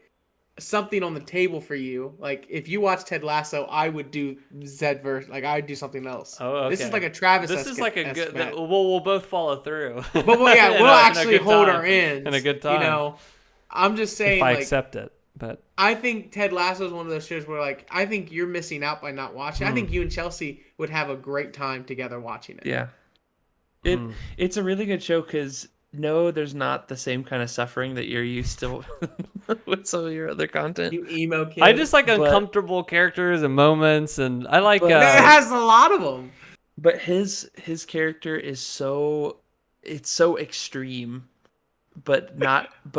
B: something on the table for you. Like, if you watch Ted Lasso, I would do Zedverse. Like, I would do something else.
A: Oh, okay.
B: This is like a Travis.
A: This is like a good. We'll both follow through.
B: But we'll actually hold our ends
A: in a good time.
B: You know, I'm just saying.
A: If I accept it, but
B: I think Ted Lasso is one of those shows where, like, I think you're missing out by not watching. I think you and Chelsea would have a great time together watching it.
D: Yeah. It's a really good show because. No, there's not the same kind of suffering that you're used to with some of your other content.
B: You emo kid.
A: I just like uncomfortable characters and moments, and I like.
B: It has a lot of them.
D: But his character is so extreme, but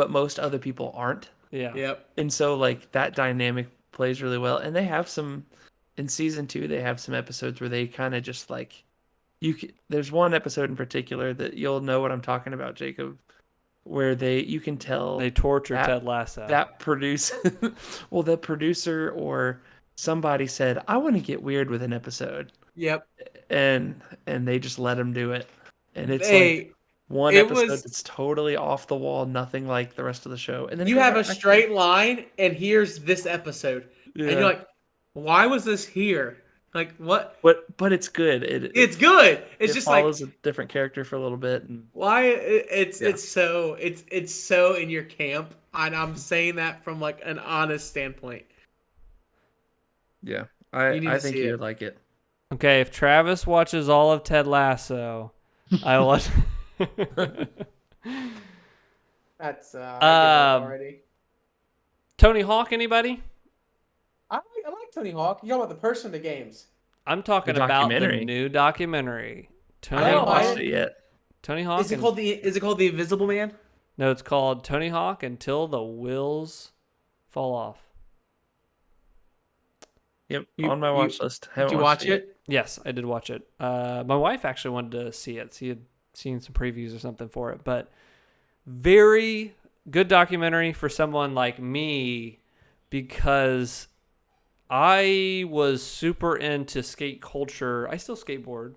D: most other people aren't.
A: Yeah.
B: Yep.
D: And so like that dynamic plays really well, and they have some in season 2. They have some episodes where they kind of just like. There's one episode in particular that you'll know what I'm talking about, Jacob, where you can tell
A: they torture Ted Lasso.
D: That the producer or somebody said, "I want to get weird with an episode."
B: Yep.
D: And they just let him do it, and it's like one episode that's totally off the wall, nothing like the rest of the show. And then
B: you have a straight line, and here's this episode, and you're like, "Why was this here?" Like, what?
D: But it's good.
B: It's good. It's just
D: follows a different character for a little bit. And
B: why it's so in your camp. And I'm saying that from like an honest standpoint.
D: Yeah, I think you would like it.
A: Okay, if Travis watches all of Ted Lasso, I watch.
B: That's I give up already.
A: Tony Hawk, anybody?
B: I like Tony Hawk. You talking about the person, the games?
A: I'm talking about the new documentary.
D: I haven't watched it yet.
A: Tony Hawk.
B: Is it called the Invisible Man?
A: No, it's called Tony Hawk Until the Wheels Fall Off.
D: Yep, on my watch list.
B: Did you watch it?
A: Yes, I did watch it. My wife actually wanted to see it. She had seen some previews or something for it, but very good documentary for someone like me because I was super into skate culture. I still skateboard,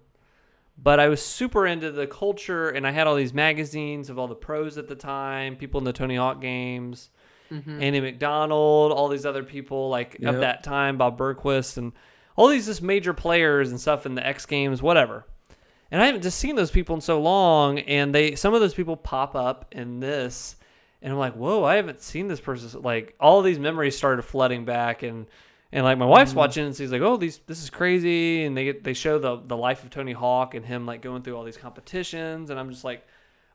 A: but I was super into the culture, and I had all these magazines of all the pros at the time, people in the Tony Hawk games, Andy McDonald, all these other people of that time, Bob Berquist, and all these just major players and stuff in the X Games, whatever. And I haven't just seen those people in so long, and some of those people pop up in this, and I'm like, whoa, I haven't seen this person. Like, all these memories started flooding back, and like my wife's watching, and she's like, oh, this is crazy, and they show the life of Tony Hawk and him like going through all these competitions, and I'm just like,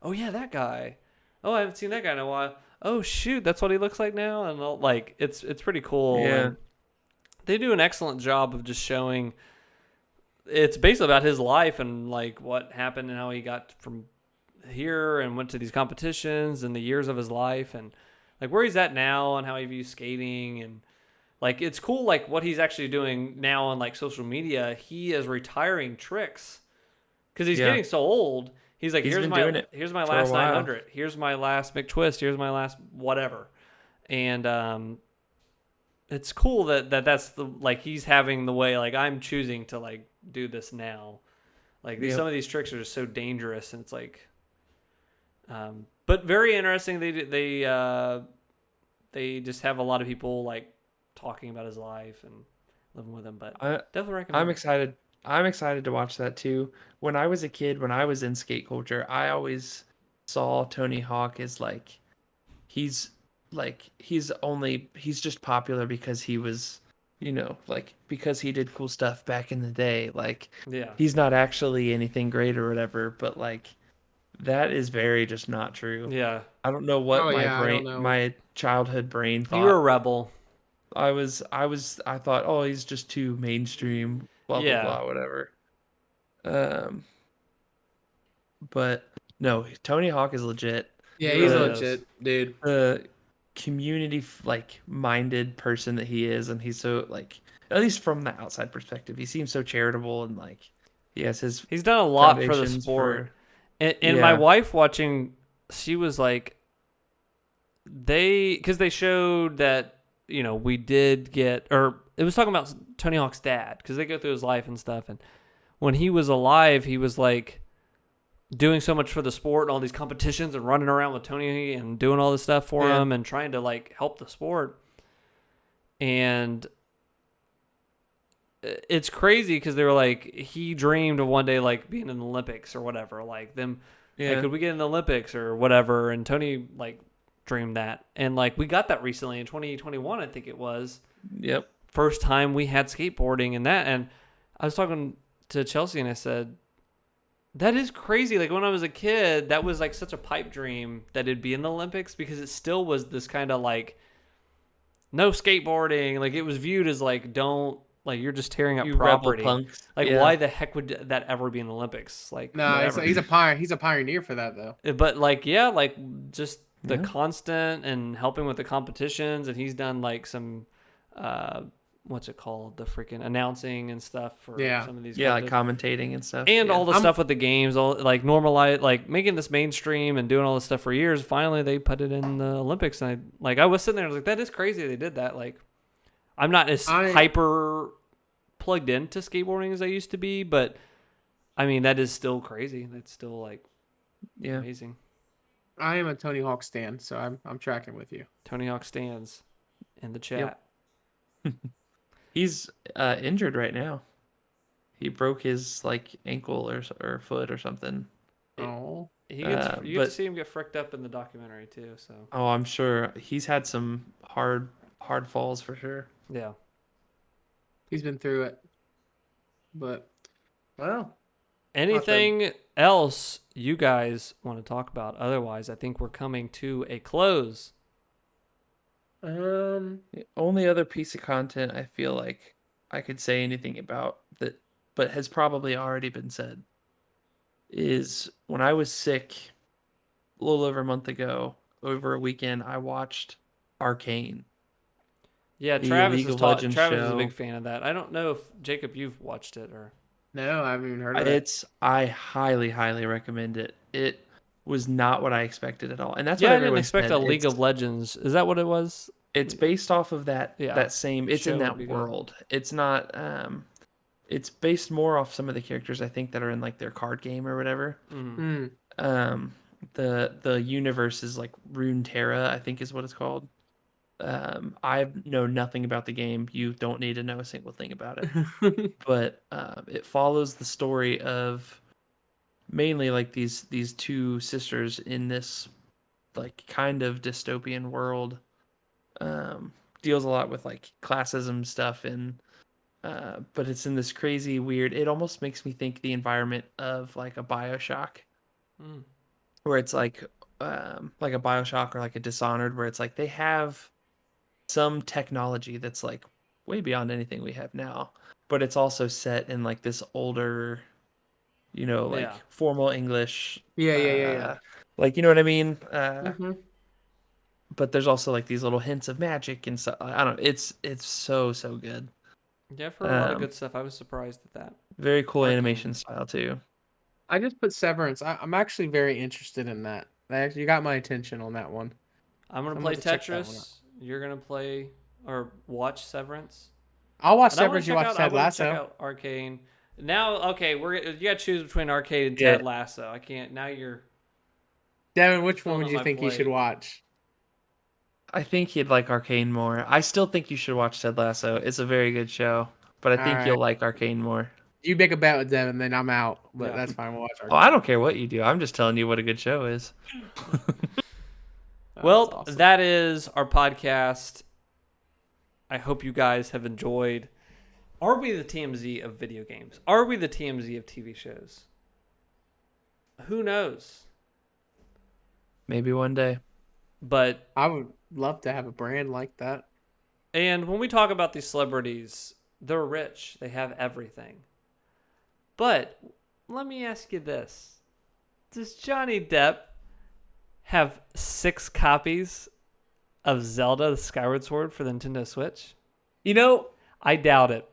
A: oh yeah, that guy. Oh, I haven't seen that guy in a while. Oh shoot, that's what he looks like now, and like it's pretty cool.
D: Yeah.
A: And they do an excellent job of just showing. It's basically about his life and like what happened and how he got from here and went to these competitions and the years of his life and like where he's at now and how he views skating and like it's cool like what he's actually doing now on like social media. He is retiring tricks because he's getting so old. He's like, here's my last 900. Here's my last McTwist. Here's my last whatever. And it's cool that's the like he's having the way like I'm choosing to like do this now. Like some of these tricks are just so dangerous, and it's like, but very interesting. They just have a lot of people like talking about his life and living with him. But definitely recommend.
D: I'm excited to watch that too. When I was a kid, when I was in skate culture, I always saw Tony Hawk as like he's just popular because he was, like because he did cool stuff back in the day. Like he's not actually anything great or whatever, but like that is very just not true.
A: Yeah.
D: I don't know what my childhood brain thought.
A: You're a rebel.
D: I thought, oh, he's just too mainstream, blah blah blah, whatever. But no, Tony Hawk is legit.
B: Yeah, he's legit, dude.
D: Community like minded person that he is, and he's so like, at least from the outside perspective, he seems so charitable and like he's
A: done a lot for the sport. And my wife watching, she was like, because they showed that we did get, or it was talking about Tony Hawk's dad because they go through his life and stuff, and when he was alive, he was like doing so much for the sport and all these competitions and running around with Tony and doing all this stuff for him and trying to like help the sport. And it's crazy because they were like, he dreamed of one day like being in the Olympics or whatever, like them. Like, could we get in the Olympics or whatever? And Tony like dreamed that. And like we got that recently in 2021, I think it was.
D: Yep.
A: First time we had skateboarding and that. And I was talking to Chelsea and I said, that is crazy. Like when I was a kid, that was like such a pipe dream that it'd be in the Olympics because it still was this kind of like no skateboarding. Like it was viewed as like, don't, like you're just tearing up property. Like why the heck would that ever be in the Olympics? Like
B: no, he's a pioneer for that though.
A: But like like just the constant and helping with the competitions, and he's done like some what's it called? The freaking announcing and stuff for some of these.
D: Yeah, like commentating and stuff.
A: And all the stuff with the games, all like normalize, like making this mainstream and doing all this stuff for years. Finally, they put it in the Olympics. And I was sitting there, I was like, that is crazy they did that. Like, I'm not as hyper plugged into skateboarding as I used to be, but I mean, that is still crazy. That's still like amazing.
B: I am a Tony Hawk stan, so I'm tracking with you.
A: Tony Hawk stands in the chat.
D: Yep. He's injured right now. He broke his like ankle or foot or something.
B: Oh.
A: You get to see him get fricked up in the documentary too. So.
D: Oh, I'm sure he's had some hard falls for sure.
A: Yeah.
B: He's been through it. But, well.
A: Anything else you guys want to talk about? Otherwise, I think we're coming to a close.
D: The only other piece of content I feel like I could say anything about that, but has probably already been said, is when I was sick a little over a month ago, over a weekend, I watched Arcane.
A: Yeah, Travis is a big fan of that. I don't know if Jacob, you've watched it or.
B: No, I haven't even heard of it.
D: I highly, highly recommend it. It was not what I expected at all, and that's what
A: I didn't expect a League of Legends. Is that what it was?
D: It's based off of that same. It's in that world.
A: Good.
D: It's not. It's based more off some of the characters I think that are in like their card game or whatever.
A: Mm-hmm.
D: The universe is like Runeterra, I think is what it's called. I know nothing about the game. You don't need to know a single thing about it. But it follows the story of mainly like these two sisters in this like kind of dystopian world. Deals a lot with like classism stuff and but it's in this crazy weird. It almost makes me think the environment of like a BioShock, where it's like a BioShock or like a Dishonored, where it's like they have some technology that's like way beyond anything we have now, but it's also set in like this older, formal English.
B: Yeah.
D: Like, you know what I mean? But there's also like these little hints of magic and stuff. I don't know. It's so good.
A: Yeah, for a lot of good stuff. I was surprised at that.
D: Very cool animation style too.
B: I just put Severance. I'm actually very interested in that. You got my attention on that one.
A: I'm gonna play Tetris. You're gonna play or watch Severance.
B: I'll watch Severance. You watch Ted Lasso.
A: Check out Arcane. Now, okay, you gotta choose between Arcane and Ted Lasso. I can't. Now you're.
B: Devin, which one would you think you should watch?
D: I think he'd like Arcane more. I still think you should watch Ted Lasso. It's a very good show, but I think you'll like Arcane more.
B: You make a bet with Devin, then I'm out. But that's fine. We'll watch Arcane.
D: Oh, I don't care what you do. I'm just telling you what a good show is.
A: Well, awesome. That is our podcast. I hope you guys have enjoyed. Are we the TMZ of video games? Are we the TMZ of TV shows? Who knows?
D: Maybe one day.
A: But
B: I would love to have a brand like that.
A: And when we talk about these celebrities, they're rich. They have everything. But let me ask you this. Does Johnny Depp have 6 copies of Zelda the Skyward Sword for the Nintendo Switch? I doubt it.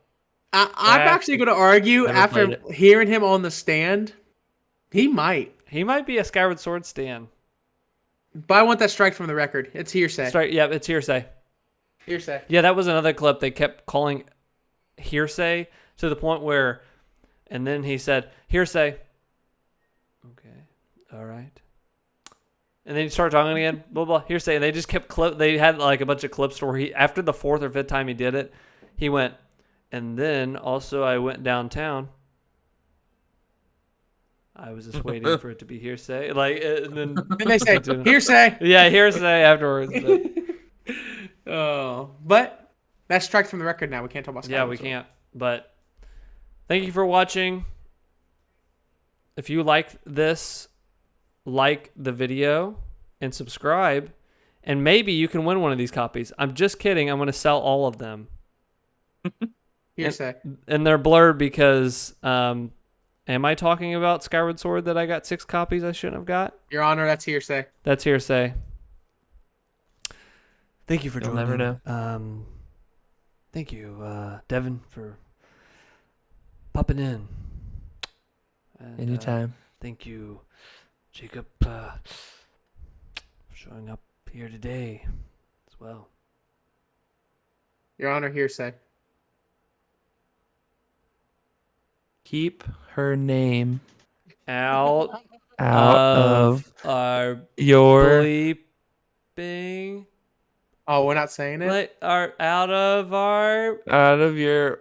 B: I'm actually going to argue after hearing him on the stand, he might.
A: He might be a Skyward Sword stan.
B: But I want that strike from the record. It's hearsay.
A: It's hearsay.
B: Hearsay.
A: Yeah, that was another clip they kept calling hearsay to the point where, and then he said, hearsay. Okay. All right. And then he started talking again, blah, blah, hearsay. And they just kept they had like a bunch of clips where after the 4th or 5th time he did it, he went, and then also I went downtown. I was just waiting for it to be hearsay. And then
B: they say hearsay.
A: Yeah, hearsay afterwards.
B: But that's strikes from the record now. We can't talk about Skyward
A: Sword. We can't. But thank you for watching. If you like this, like the video and subscribe, and maybe you can win one of these copies. I'm just kidding. I'm going to sell all of them.
B: Hearsay.
A: And they're blurred because... am I talking about Skyward Sword that I got 6 copies I shouldn't have got?
B: Your Honor, that's hearsay.
A: That's hearsay. Thank you for joining.
D: You'll never know.
A: Thank you, Devin, for popping in. And,
D: anytime.
A: Thank you, Jacob, for showing up here today as well.
B: Your Honor, hearsay.
D: Keep her name
A: out
D: of
A: our
D: your
A: bleeping.
B: Oh, we're not saying it?
A: Out of your